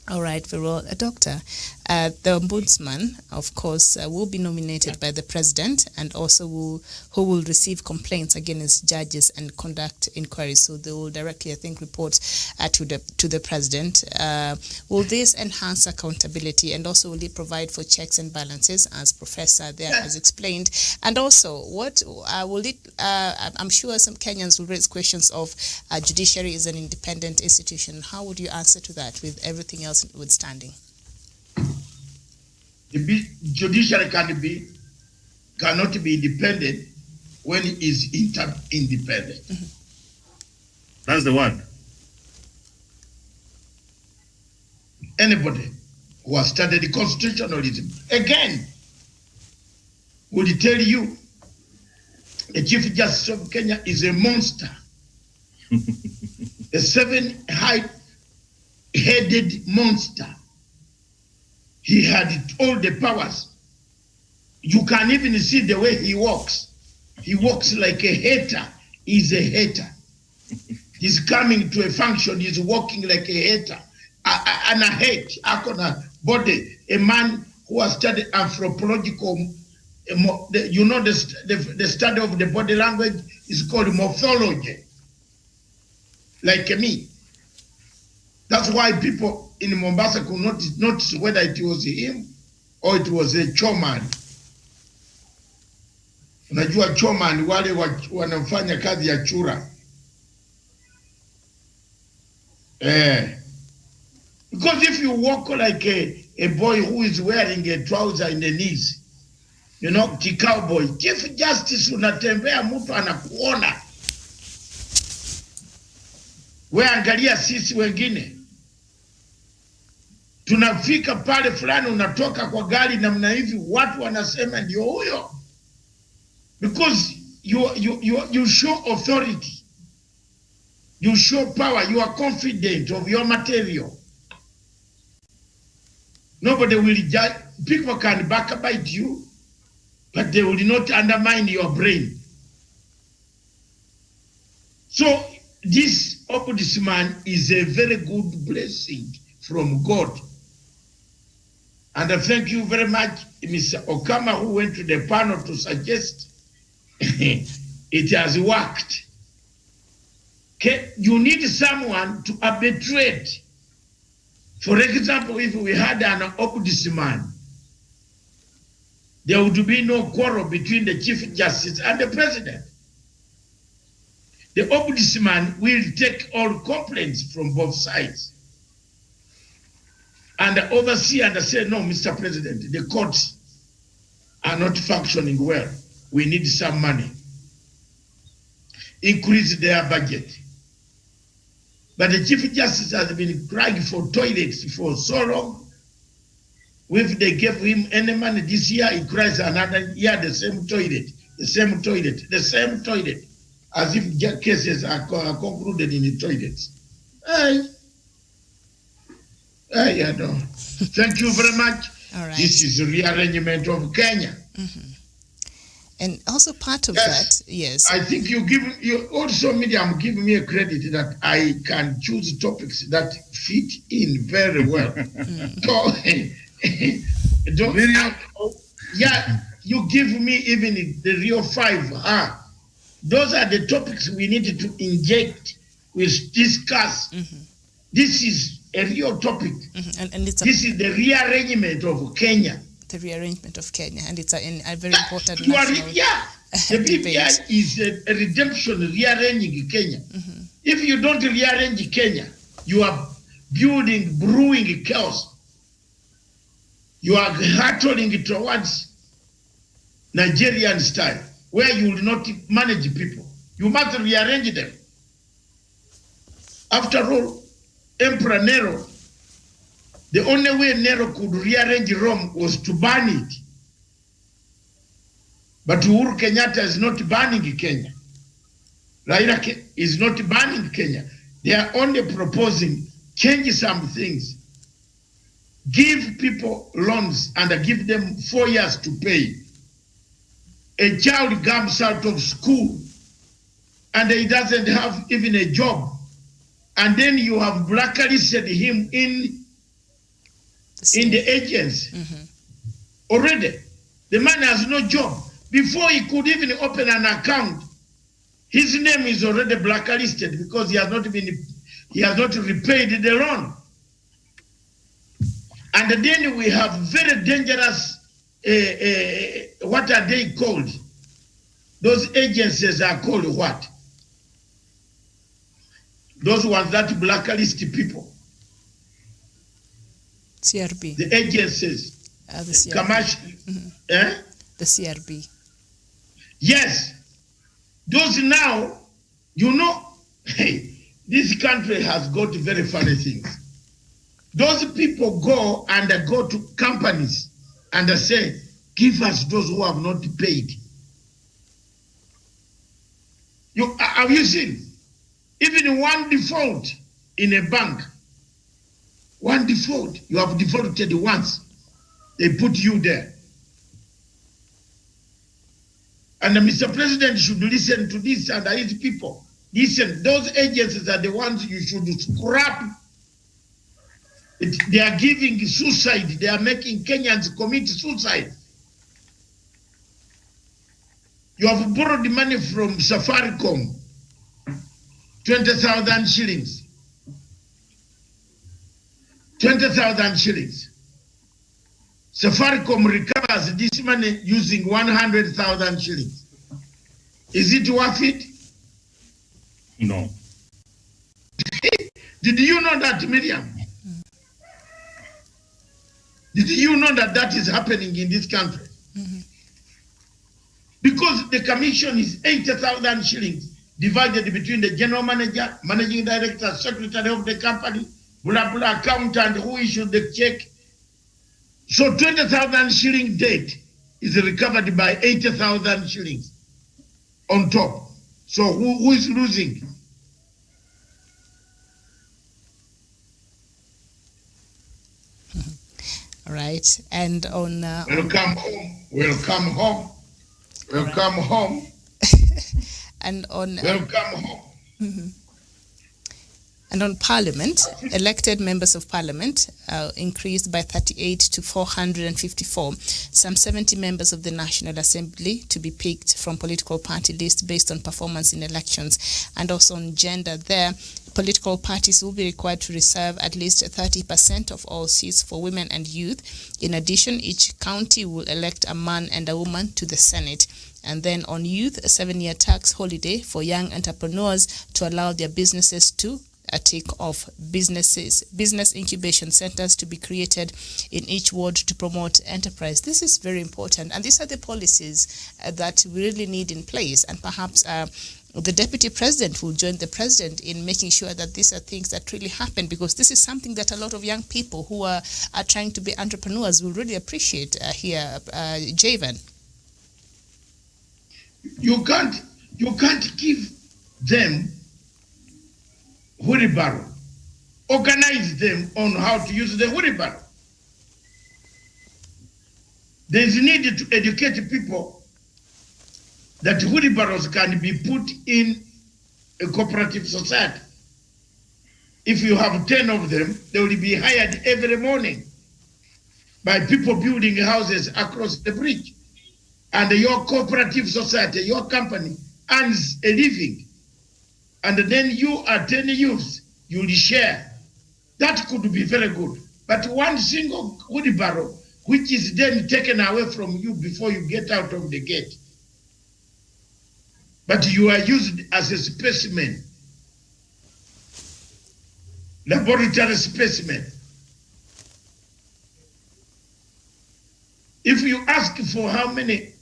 All right, very well. Doctor, the ombudsman, of course, will be nominated by the president and also who will receive complaints against judges and conduct inquiries. So they will directly, I think, report to the president. Will this enhance accountability, and also will it provide for checks and balances, as Professor there has explained? And also, what will it? I'm sure some Kenyans will raise questions of judiciary is an independent institution. How would you answer to that, with everything else withstanding? The judiciary cannot be independent when it is interdependent. Mm-hmm. That's the word. Anybody who has studied constitutionalism, again, would tell you the Chief Justice of Kenya is a monster. A seven-headed monster. He had all the powers. You can even see the way he walks. He walks like a hater. He's a hater. He's coming to a function, he's walking like a hater. And a hate, akona body, a man who has studied anthropological, you know, the study of the body language is called morphology. Like me. That's why people in Mombasa could not notice whether it was him or it was a choman. Unajua choman wale wanafanya kazi ya chura. Because if you walk like a boy who is wearing a trouser in the knees, you know, the cowboy, Chief Justice unatembea mtu anakuona. We angalia sisi wengine. Tunafika pale fulani, unatoka kwa gari namna hivi, watu wanasema ndio huyo. Because you show authority. You show power. You are confident of your material. Nobody will judge. People can backbite you, but they will not undermine your brain. So this ombudsman is a very good blessing from God. And I thank you very much, Mr. Okama, who went to the panel to suggest it has worked. Okay? You need someone to arbitrate. For example, if we had an ombudsman, there would be no quarrel between the Chief Justice and the President. The ombudsman will take all complaints from both sides and oversee and say, no, Mr. President, the courts are not functioning well. We need some money. Increase their budget. But the Chief Justice has been crying for toilets for so long. If they gave him any money this year, he cries another year, the same toilet, as if cases are concluded in the toilets. I know. Thank you very much. All right. This is a rearrangement of Kenya. And also part of that, yes. I think you also, Miriam, give me a credit that I can choose topics that fit in very well. You give me even the real 5. Those are the topics we need to inject, we discuss. This is a real topic. And it's this is the rearrangement of Kenya. The rearrangement of Kenya, and it's a very important The BBI is a redemption, rearranging Kenya. If you don't rearrange Kenya, you are brewing chaos. You are hurtling towards Nigerian style, where you will not manage people. You must rearrange them. After all, Emperor Nero, the only way Nero could rearrange Rome was to burn it. But Uhuru Kenyatta is not burning Kenya. Raila is not burning Kenya. They are only proposing change some things. Give people loans and give them 4 years to pay. A child comes out of school and he doesn't have even a job. And then you have blacklisted him in the agents. Already. The man has no job. Before he could even open an account, his name is already blacklisted because he has not repaid the loan. And then we have very dangerous, what are they called? Those agencies are called what? Those ones that blacklist people. CRB. The agencies. The CRB. Commercial. The CRB. Yes. Those now, this country has got very funny things. Those people go to companies and say, give us those who have not paid. Have you seen? Even one default in a bank, one default, you have defaulted once, they put you there. And Mr. President should listen to this and his people. Listen, those agencies are the ones you should scrap. They are giving suicide. They are making Kenyans commit suicide. You have borrowed money from Safaricom, 20,000 shillings. 20,000 shillings. Safaricom recovers this money using 100,000 shillings. Is it worth it? No. Did you know that, Miriam? Did you know that that is happening in this country? Because the commission is 80,000 shillings divided between the general manager, managing director, secretary of the company, blah, blah, accountant who issued the check. So 20,000 shilling debt is recovered by 80,000 shillings on top. So who is losing? Right. And on... welcome home. Welcome home. Welcome home. And on... welcome home. And on Parliament, elected members of Parliament increased by 38 to 454. Some 70 members of the National Assembly to be picked from political party lists based on performance in elections. And also on gender there, political parties will be required to reserve at least 30% of all seats for women and youth. In addition, each county will elect a man and a woman to the Senate. And then on youth, a 7-year tax holiday for young entrepreneurs to allow their businesses to take off. Business incubation centers to be created in each ward to promote enterprise. This is very important, and these are the policies that we really need in place, and perhaps the deputy president will join the president in making sure that these are things that really happen, because this is something that a lot of young people who are trying to be entrepreneurs will really appreciate here, Javan. You can't give them wheelbarrow. Organize them on how to use the wheelbarrow. There is need to educate people that wheelbarrows can be put in a cooperative society. If you have 10 of them, they will be hired every morning by people building houses across the bridge. And your cooperative society, your company, earns a living. And then you are 10 youths, you will share. That could be very good. But one single wheelbarrow, which is then taken away from you before you get out of the gate. But you are used as a specimen, laboratory specimen. If you ask for how many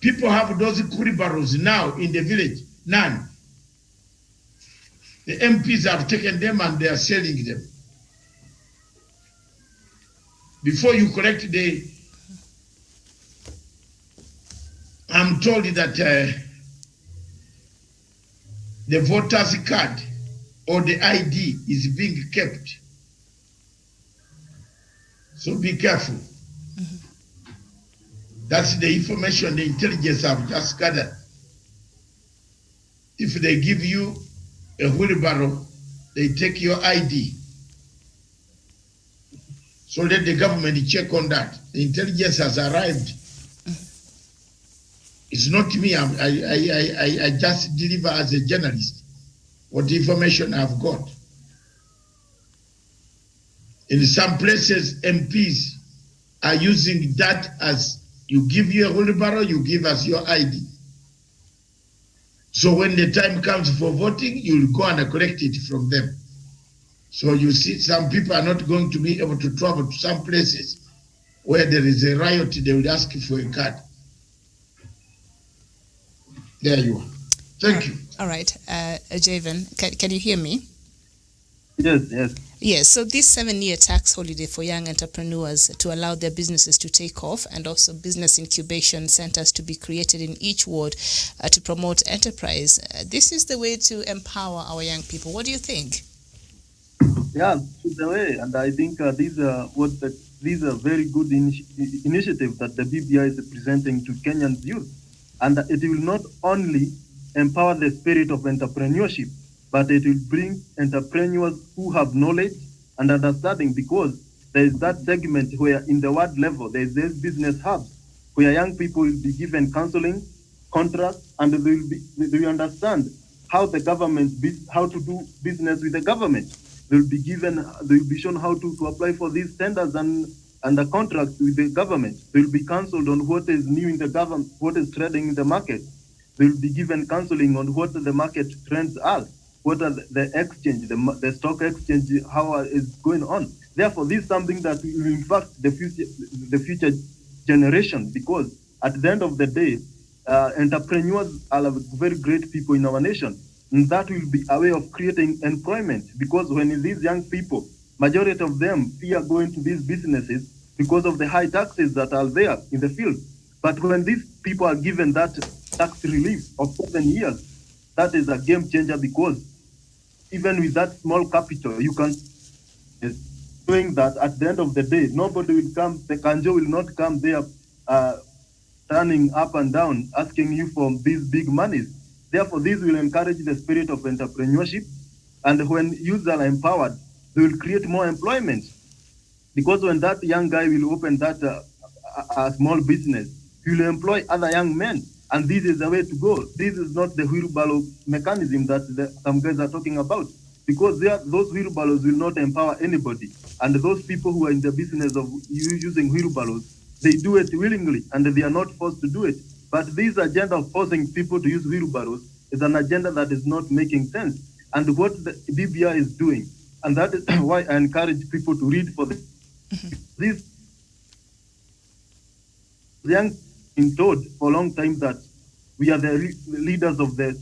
people have those wheelbarrows now in the village, none. The MPs have taken them and they are selling them. Before you collect I'm told that the voter's card or the ID is being kept. So be careful. That's the information the intelligence have just gathered. If they give you a wheelbarrow, they take your ID. So let the government check on that. The intelligence has arrived. It's not me. I just deliver as a journalist what information I've got. In some places, MPs are using that as you give you a wheelbarrow, you give us your ID. So when the time comes for voting, you'll go and collect it from them. So you see, some people are not going to be able to travel to some places where there is a riot, they will ask you for a card. There you are. Thank you. All right. Javan, can you hear me? Yes, yes. Yes, so this 7-year tax holiday for young entrepreneurs to allow their businesses to take off, and also business incubation centers to be created in each ward to promote enterprise. This is the way to empower our young people. What do you think? Yeah, it's the way, and I think these are very good initiatives that the BBI is presenting to Kenyan youth, and it will not only empower the spirit of entrepreneurship, but it will bring entrepreneurs who have knowledge and understanding, because there is that segment where in the ward level, there is this business hubs where young people will be given counseling, contracts, and they will understand how the government, how to do business with the government. They will be shown how to apply for these tenders and the contracts with the government. They will be counseled on what is new in the government, what is trading in the market. They will be given counseling on what the market trends are, what are the exchange, the stock exchange, how is going on. Therefore, this is something that will impact the future generation, because at the end of the day, entrepreneurs are very great people in our nation. And that will be a way of creating employment, because when these young people, majority of them fear going to these businesses because of the high taxes that are there in the field. But when these people are given that tax relief of 7 years, that is a game changer, because even with that small capital, you can doing that at the end of the day, nobody will come, the kanjo will not come there turning up and down, asking you for these big monies. Therefore, this will encourage the spirit of entrepreneurship. And when youths are empowered, they will create more employment. Because when that young guy will open that a small business, he will employ other young men. And this is the way to go. This is not the wheelbarrow mechanism that some guys are talking about. Because those wheelbarrows will not empower anybody. And those people who are in the business of using wheelbarrows, they do it willingly and they are not forced to do it. But this agenda of forcing people to use wheelbarrows is an agenda that is not making sense. And what the BBI is doing, and that is why I encourage people to read for this. These young been told for a long time that we are the leaders of the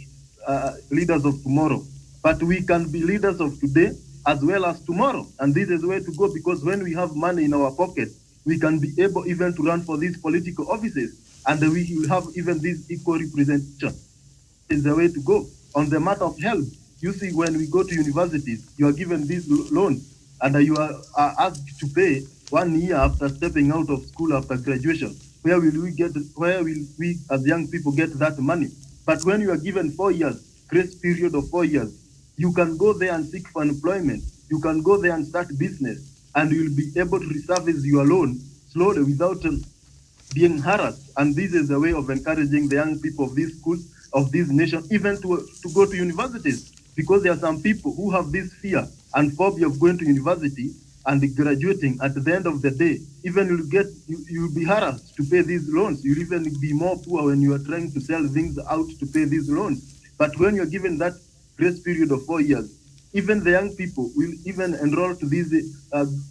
leaders of tomorrow, but we can be leaders of today as well as tomorrow. And this is the way to go, because when we have money in our pocket, we can be able even to run for these political offices, and we will have even this equal representation. Is the way to go. On the matter of health, you see, when we go to universities, you are given these loans, and you are asked to pay 1 year after stepping out of school after graduation. Where will we as young people get that money? But when you are given 4 years, grace period of 4 years, you can go there and seek for employment. You can go there and start business, and you will be able to reservice your loan slowly without being harassed. And this is a way of encouraging the young people of these schools, of this nation, even to go to universities, because there are some people who have this fear and phobia of going to university and graduating. At the end of the day, even you'll be harassed to pay these loans. You'll even be more poor when you are trying to sell things out to pay these loans. But when you're given that grace period of 4 years, even the young people will even enroll to these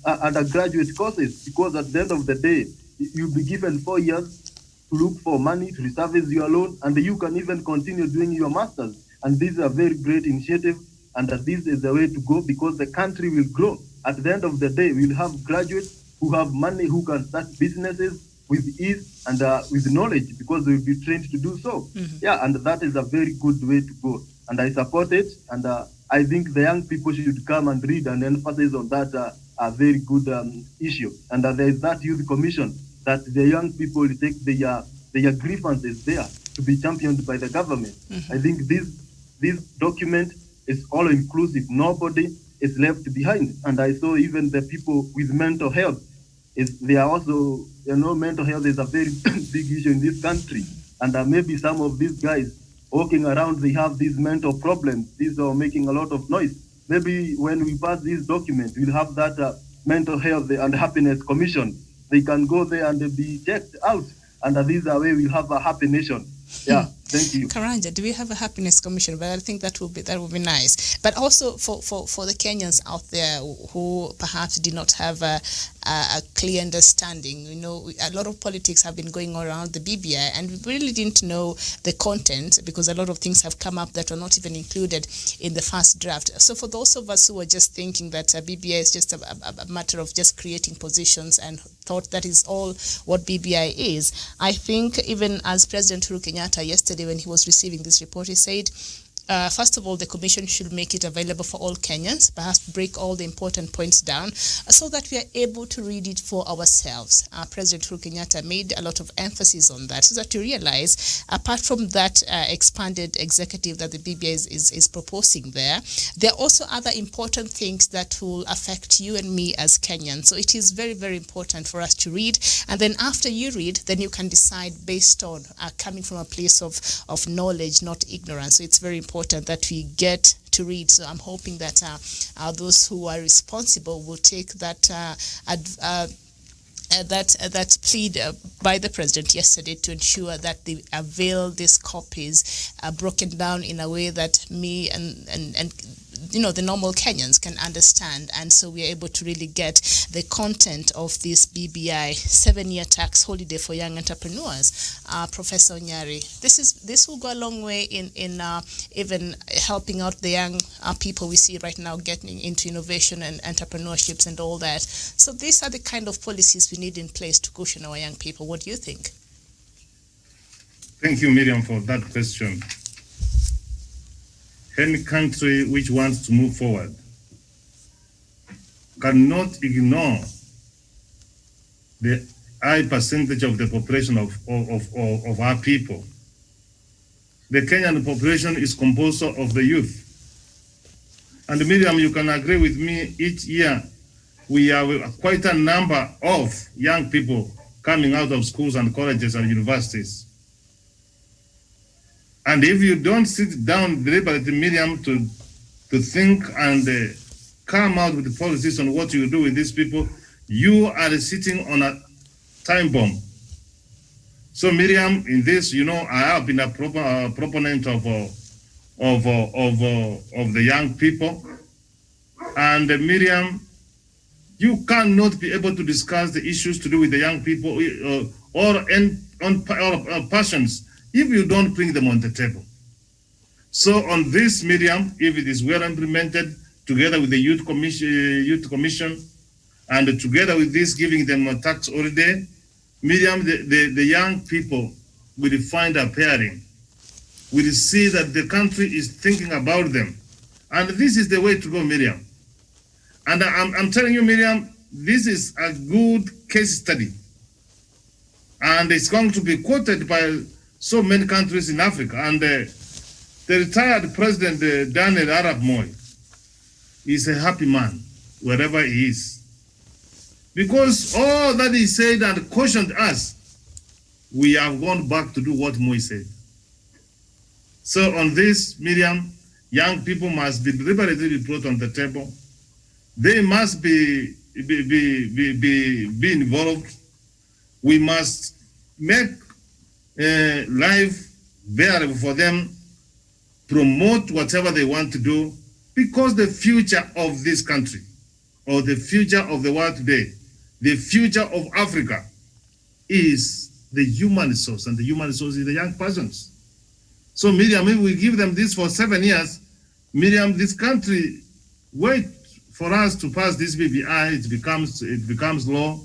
undergraduate courses, because at the end of the day, you'll be given 4 years to look for money to reservice your loan, and you can even continue doing your masters. And this is a very great initiative, and this is the way to go, because the country will grow. At the end of the day, we'll have graduates who have money, who can start businesses with ease and with knowledge, because they will be trained to do so. Mm-hmm. Yeah, and that is a very good way to go. And I support it, and I think the young people should come and read and emphasize on that a very good issue. And there is that youth commission that the young people will take their grievances there to be championed by the government. Mm-hmm. I think this document is all inclusive. Nobody is left behind. And I saw even the people with mental health, they are also, mental health is a very big issue in this country. And maybe some of these guys walking around, they have these mental problems. These are making a lot of noise. Maybe when we pass this document, we'll have that mental health and happiness commission. They can go there and be checked out. And this way we'll have a happy nation. Yeah, thank you. Karanja, do we have a happiness commission? But I think that would be nice. But also for the Kenyans out there who perhaps did not have a clear understanding, a lot of politics have been going around the BBI, and we really didn't know the content, because a lot of things have come up that were not even included in the first draft. So for those of us who are just thinking that BBI is just a matter of just creating positions and thought that is all what BBI is, I think even as President Uhuru Kenyatta yesterday, when he was receiving this report, he said, first of all, the commission should make it available for all Kenyans, perhaps break all the important points down so that we are able to read it for ourselves. President Uhuru Kenyatta made a lot of emphasis on that, so that you realize, apart from that expanded executive that the BBI is proposing there are also other important things that will affect you and me as Kenyans. So it is very, very important for us to read. And then after you read, then you can decide based on coming from a place of knowledge, not ignorance. So it's very important that we get to read. So I'm hoping that those who are responsible will take that that plead by the president yesterday to ensure that they avail these copies broken down in a way that me and the normal Kenyans can understand, and so we are able to really get the content of this BBI 7-year tax holiday for young entrepreneurs. Professor Onyari, this will go a long way in even helping out the young people we see right now getting into innovation and entrepreneurships and all that. So these are the kind of policies we need in place to cushion our young people. What do you think? Thank you, Miriam, for that question. Any country which wants to move forward cannot ignore the high percentage of the population of our people. The Kenyan population is composed of the youth. And Miriam, you can agree with me, each year we have quite a number of young people coming out of schools and colleges and universities. And if you don't sit down deliberately, Miriam, to think and come out with policies on what you do with these people, you are sitting on a time bomb. So Miriam, in this, I have been a proponent of the young people. And Miriam, you cannot be able to discuss the issues to do with the young people or passions if you don't bring them on the table. So on this, Miriam, if it is well implemented, together with the youth commission, and together with this, giving them a tax holiday, Miriam, the young people will find a pairing, will see that the country is thinking about them. And this is the way to go, Miriam. And I'm telling you, Miriam, this is a good case study. And it's going to be quoted by so many countries in Africa. And the retired President Daniel Arap Moi is a happy man wherever he is. Because all that he said and cautioned us, we have gone back to do what Moi said. So on this, Miriam, young people must be deliberately brought on the table. They must be involved. We must make life bearable for them, promote whatever they want to do, because the future of this country, or the future of the world today, the future of Africa is the human resource, and the human resource is the young persons. So Miriam, if we give them this for 7 years, Miriam, this country, wait for us to pass this BBI, it becomes law.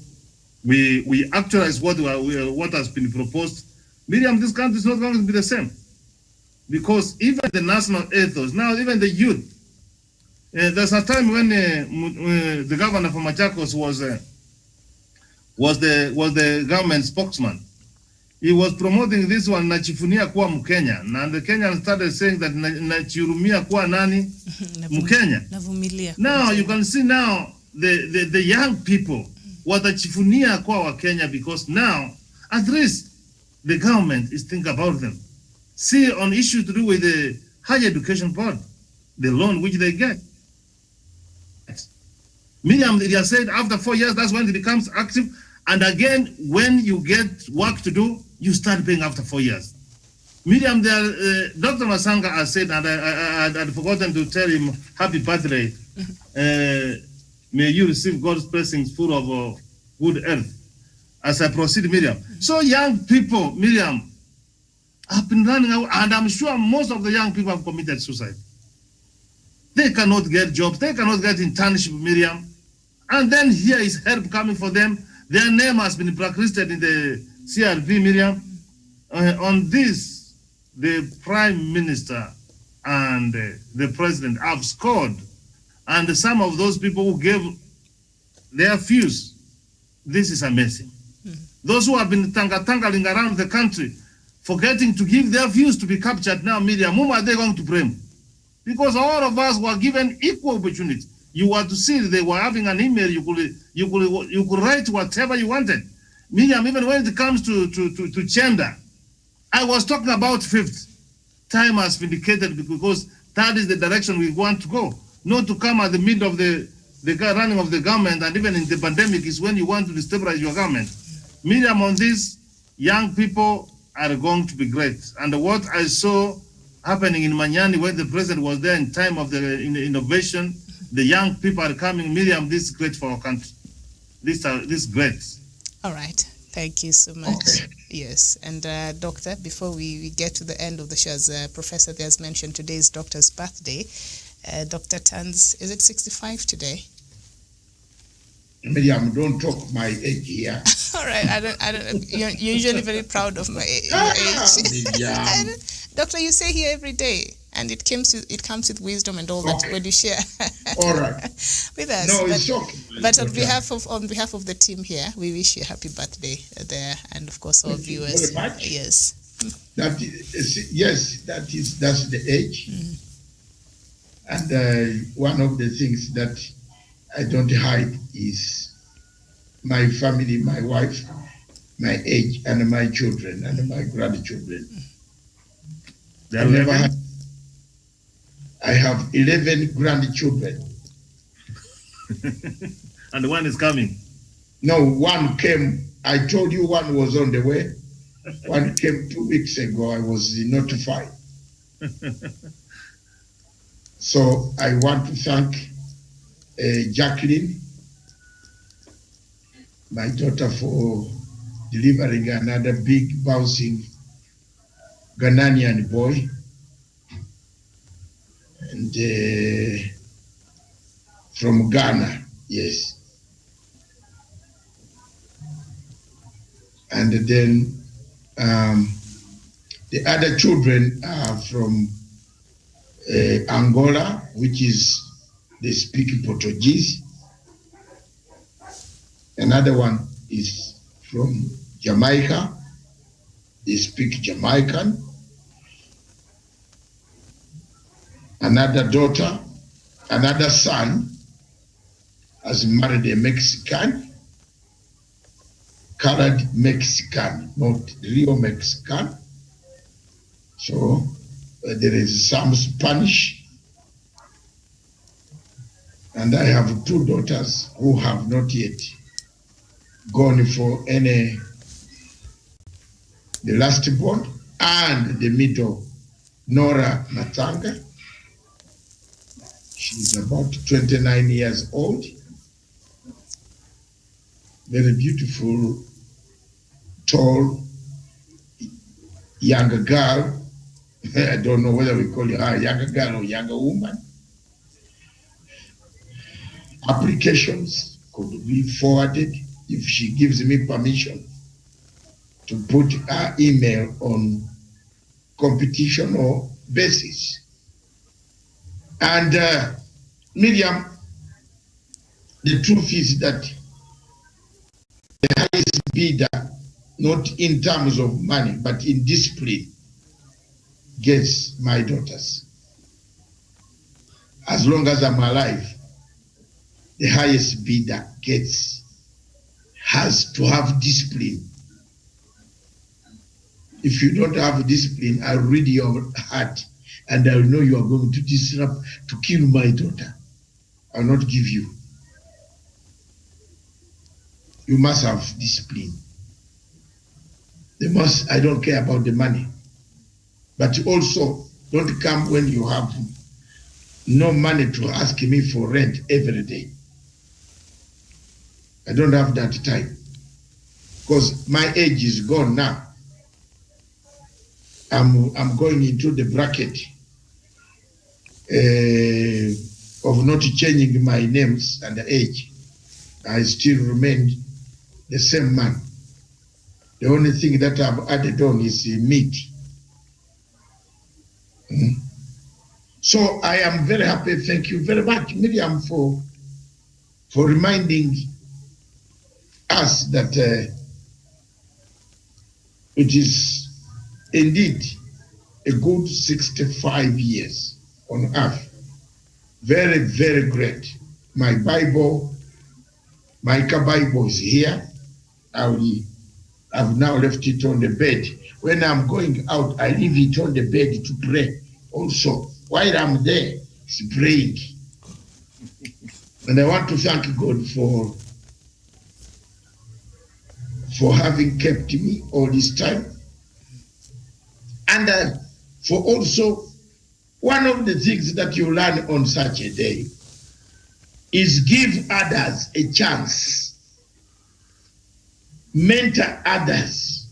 We actualize what has been proposed. Miriam, this country is not going to be the same. Because even the national ethos, now even the youth, there's a time when the governor from Machakos was the government spokesman. He was promoting this one, nachifunia kuwa Mkenya, and the Kenyans started saying that nachirumia kuwa nani Mkenya. Now you can see now the young people watachifunia kuwa wa Kenya, because now at least the government is thinking about them. See, on issues to do with the higher education board, the loan which they get. Miriam, they have said after 4 years, that's when it becomes active. And again, when you get work to do, you start paying after 4 years. Miriam, Dr. Masanga has said, and I had forgotten to tell him happy birthday. May you receive God's blessings full of good health. As I proceed, Miriam. So young people, Miriam, have been running out, and I'm sure most of the young people have committed suicide. They cannot get jobs, they cannot get internship, Miriam. And then here is help coming for them. Their name has been blacklisted in the CRB, Miriam. On this, the Prime Minister and the President have scored. And some of those people who gave their views, this is amazing. Those who have been tangling around the country, forgetting to give their views to be captured now, Miriam, whom are they going to blame? Because all of us were given equal opportunity. You were to see they were having an email, you could write whatever you wanted. Miriam, even when it comes to gender, I was talking about fifth. Time has vindicated, because that is the direction we want to go. Not to come at the middle of the running of the government, and even in the pandemic is when you want to destabilize your government. Miriam, on this, young people are going to be great. And what I saw happening in Manyani, when the president was there in time of the innovation, the young people are coming. Miriam, this is great for our country. This is great. All right. Thank you so much. Okay. Yes. And Doctor, before we get to the end of the show, as Professor has mentioned, today is Doctor's birthday. Doctor turns, is it 65 today? Miriam, don't talk my age here. All right. I don't. You're usually very proud of my age. Miriam. Doctor, you say here every day, and it comes with wisdom and all that when you share. All right. With us. No, it's okay. But on behalf of the team here, we wish you a happy birthday there, and of course our viewers. Very much. Yes. That's the age. And one of the things that I don't hide is my family, my wife, my age, and my children and my grandchildren. I have 11 grandchildren. And one is coming. No, one came. I told you one was on the way. One came 2 weeks ago. I was notified. So I want to thank Jacqueline, my daughter, for delivering another big bouncing Ghanaian boy. and from Ghana, yes. And then the other children are from Angola, which is they speak Portuguese. Another one is from Jamaica, they speak Jamaican. Another daughter, another son has married a Mexican, colored Mexican, not real Mexican. So there is some Spanish. And I have two daughters who have not yet gone for any, the last born and the middle, Nora Matanga. She's about 29 years old. Very beautiful, tall, younger girl. I don't know whether we call her a younger girl or younger woman. Applications could be forwarded if she gives me permission to put her email on competition or basis. And Miriam, the truth is that the highest bidder, not in terms of money, but in discipline, gets my daughters. As long as I'm alive, the highest bidder has to have discipline. If you don't have discipline, I'll read your heart and I'll know you are going to disrupt, to kill my daughter. I'll not give you. You must have discipline. I don't care about the money. But also, don't come when you have no money to ask me for rent every day. I don't have that time. Because my age is gone now. I'm going into the bracket of not changing my names and the age. I still remain the same man. The only thing that I've added on is meat. So I am very happy. Thank you very much, Miriam, for reminding us that it is indeed a good 65 years on earth. Very, very great. My Bible, Micah Bible is here. I've now left it on the bed. When I'm going out, I leave it on the bed to pray. Also, while I'm there, it's praying. And I want to thank God for having kept me all this time. And for also, one of the things that you learn on such a day is give others a chance. Mentor others.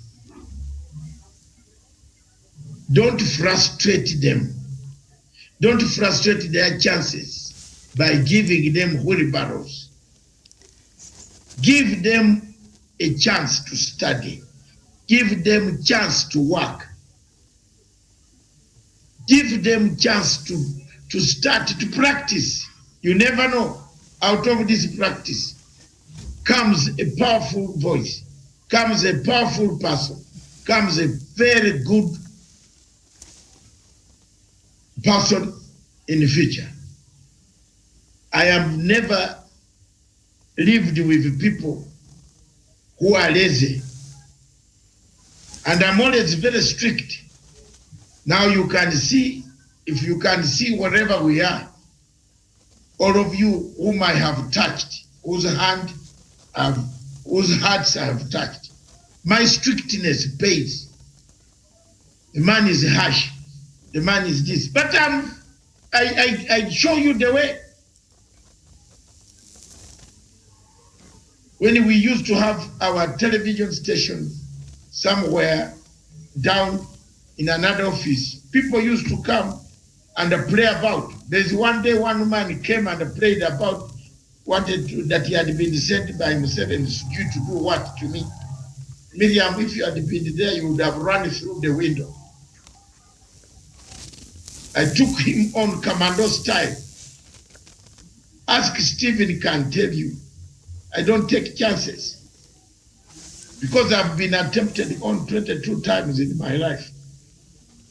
Don't frustrate them. Don't frustrate their chances by giving them wheelbarrows. Give them a chance to study. Give them a chance to work. Give them a chance to start to practice. You never know. Out of this practice comes a powerful voice, comes a powerful person, comes a very good person in the future. I have never lived with people who are lazy. And I'm always very strict. Now you can see, if you can see wherever we are, all of you whom I have touched, whose hearts I have touched, my strictness pays. The man is harsh. The man is this. But I show you the way. When we used to have our television station somewhere down in another office, people used to come and play about. There's one day one woman came and prayed about that he had been sent by Museveni's due to do what to me? Miriam, if you had been there, you would have run through the window. I took him on commando style. Ask Stephen can tell you. I don't take chances. Because I've been attempted on 22 times in my life,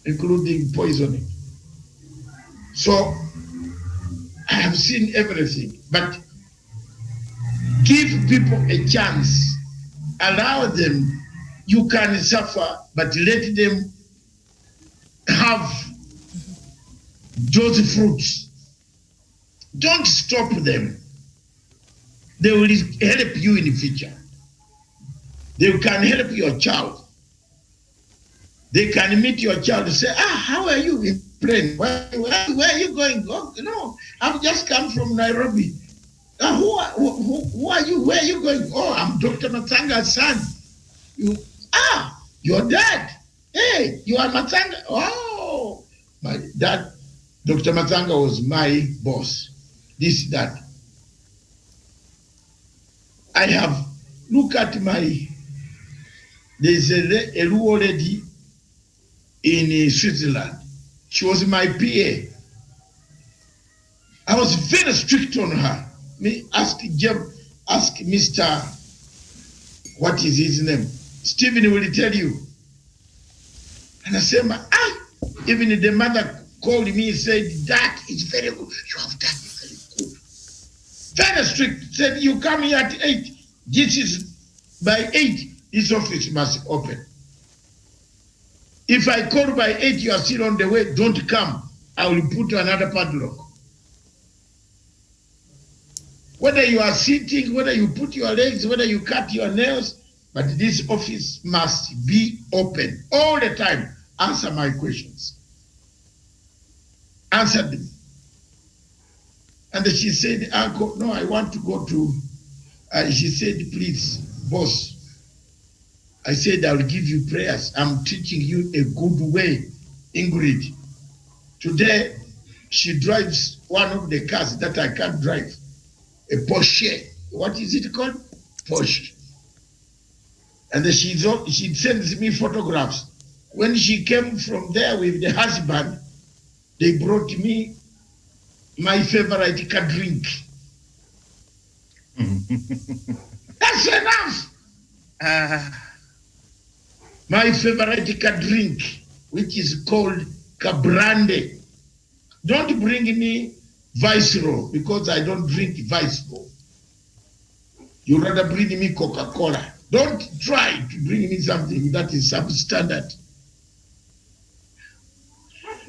including poisoning. So I have seen everything, but give people a chance. Allow them. You can suffer, but let them have those fruits. Don't stop them. They will help you in the future. They can help your child. They can meet your child and say, how are you in plane? Where are you going? Oh, no, I've just come from Nairobi. Who are you? Where are you going? Oh, I'm Dr. Matanga's son. Your dad. Hey, you are Matanga. Oh, my dad, Dr. Matanga was my boss. This, that. I have, look at there's a Luo lady in Switzerland. She was my PA. I was very strict on her. Ask Mr. What is his name? Stephen will tell you. And I said, even the mother called me and said, that is very good. You have done it very good. Very strict. Said, you come here at 8. This is by 8, this office must open. If I call by 8, you are still on the way, don't come. I will put another padlock. Whether you are sitting, whether you put your legs, whether you cut your nails, but this office must be open all the time. Answer my questions. Answer them. And she said, Uncle, no, I want to go to, she said, please, boss. I said, I'll give you prayers. I'm teaching you a good way, Ingrid. Today, she drives one of the cars that I can't drive, a Porsche. What is it called? Porsche. And she sends me photographs. When she came from there with the husband, they brought me my favorite car drink. That's enough. My favorite car drink, which is called Cabrande. Don't bring me Viceroy because I don't drink Viceroy. You rather bring me Coca-Cola. Don't try to bring me something that is substandard.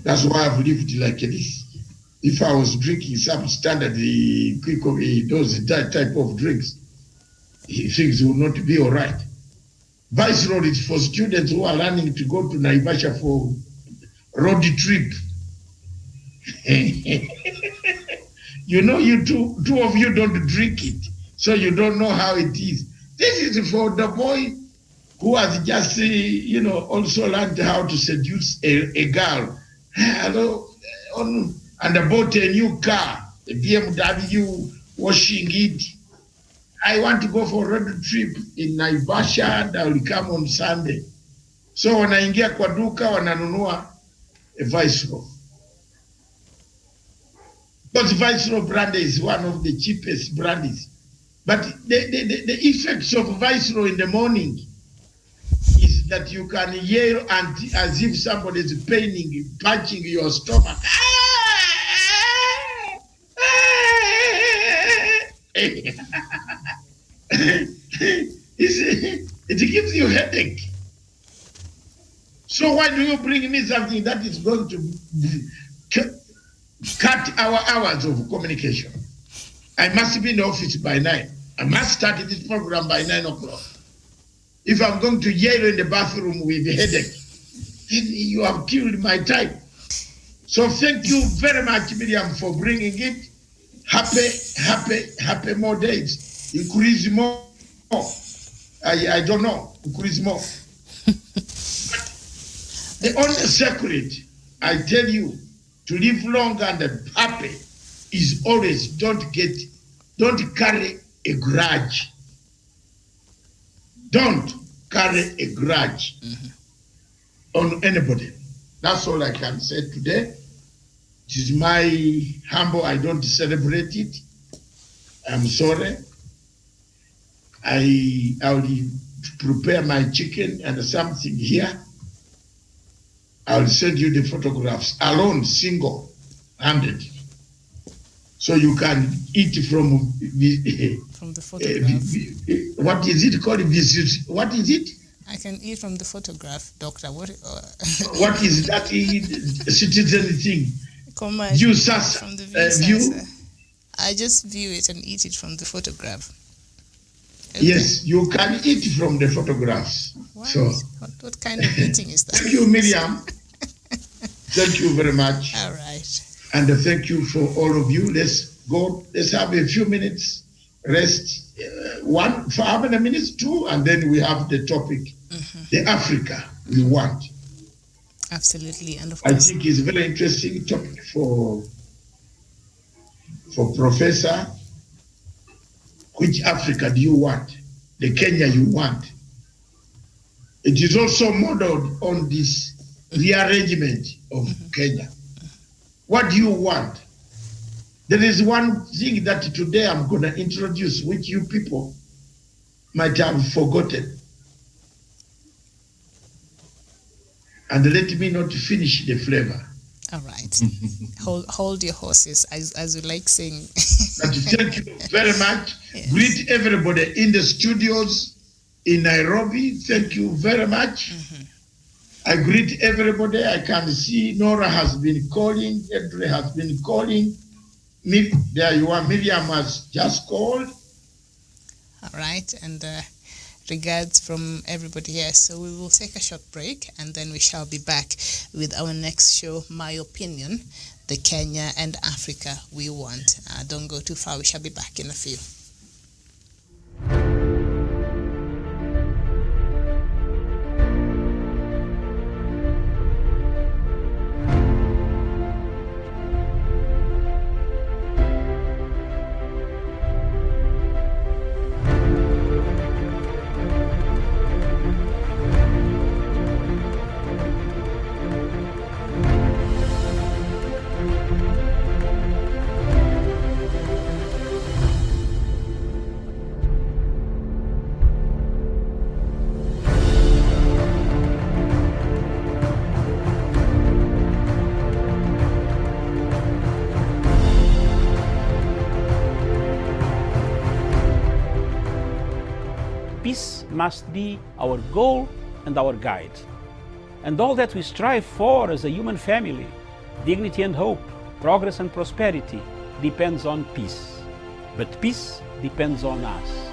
That's why I've lived like this. If I was drinking substandard, those type of drinks, things would not be all right. Viceroy is for students who are learning to go to Naivasha for road trip. You know, you two of you don't drink it, so you don't know how it is. This is for the boy who has just, also learned how to seduce a girl. Hello, and bought a new car, a BMW, washing it. I want to go for a road trip in Naivasha and I will come on Sunday. So wanaingia kwa duka wananunua a Viceroy. Because Viceroy brand is one of the cheapest brands. But the effects of Viceroy in the morning is that you can yell as if somebody is punching your stomach. It gives you a headache. So why do you bring me something that is going to cut our hours of communication? I must be in the office by 9. I must start this program by 9 o'clock. If I'm going to yell in the bathroom with a headache, then you have killed my time. So thank you very much, Miriam, for bringing it. Happy more days. Increase more. I don't know. Increase more. The only secret, I tell you, to live long and happy is always don't carry a grudge. Don't carry a grudge on anybody. That's all I can say today. It is my humble, I don't celebrate it. I'm sorry. I'll prepare my chicken and something here. I'll send you the photographs alone, single-handed. So you can eat from the photograph. What is it called? What is it? I can eat from the photograph, Doctor. What is that citizen thing? View from the view. I just view it and eat it from the photograph. Okay. Yes, you can eat from the photographs. What? So, what kind of eating is that? Thank you, Miriam. Thank you very much. All right. And thank you for all of you. Let's go. Let's have a few minutes rest. One for how many minutes? 2, and then we have the topic, the Africa we want. Absolutely, and of course, I think it's a very interesting topic for Professor. Which Africa do you want? The Kenya you want? It is also modeled on this rearrangement of Kenya. What do you want? There is one thing that today I'm going to introduce, which you people might have forgotten. And let me not finish the flavor. All right. hold your horses, as you like saying. Thank you very much. Yes. Greet everybody in the studios in Nairobi. Thank you very much. I greet everybody. I can see Nora has been calling. Edre has been calling. There you are. Miriam has just called. All right. And regards from everybody here. So we will take a short break and then we shall be back with our next show, My Opinion, the Kenya and Africa we want. Don't go too far. We shall be back in a few. Peace must be our goal and our guide. And all that we strive for as a human family, dignity and hope, progress and prosperity, depends on peace. But peace depends on us.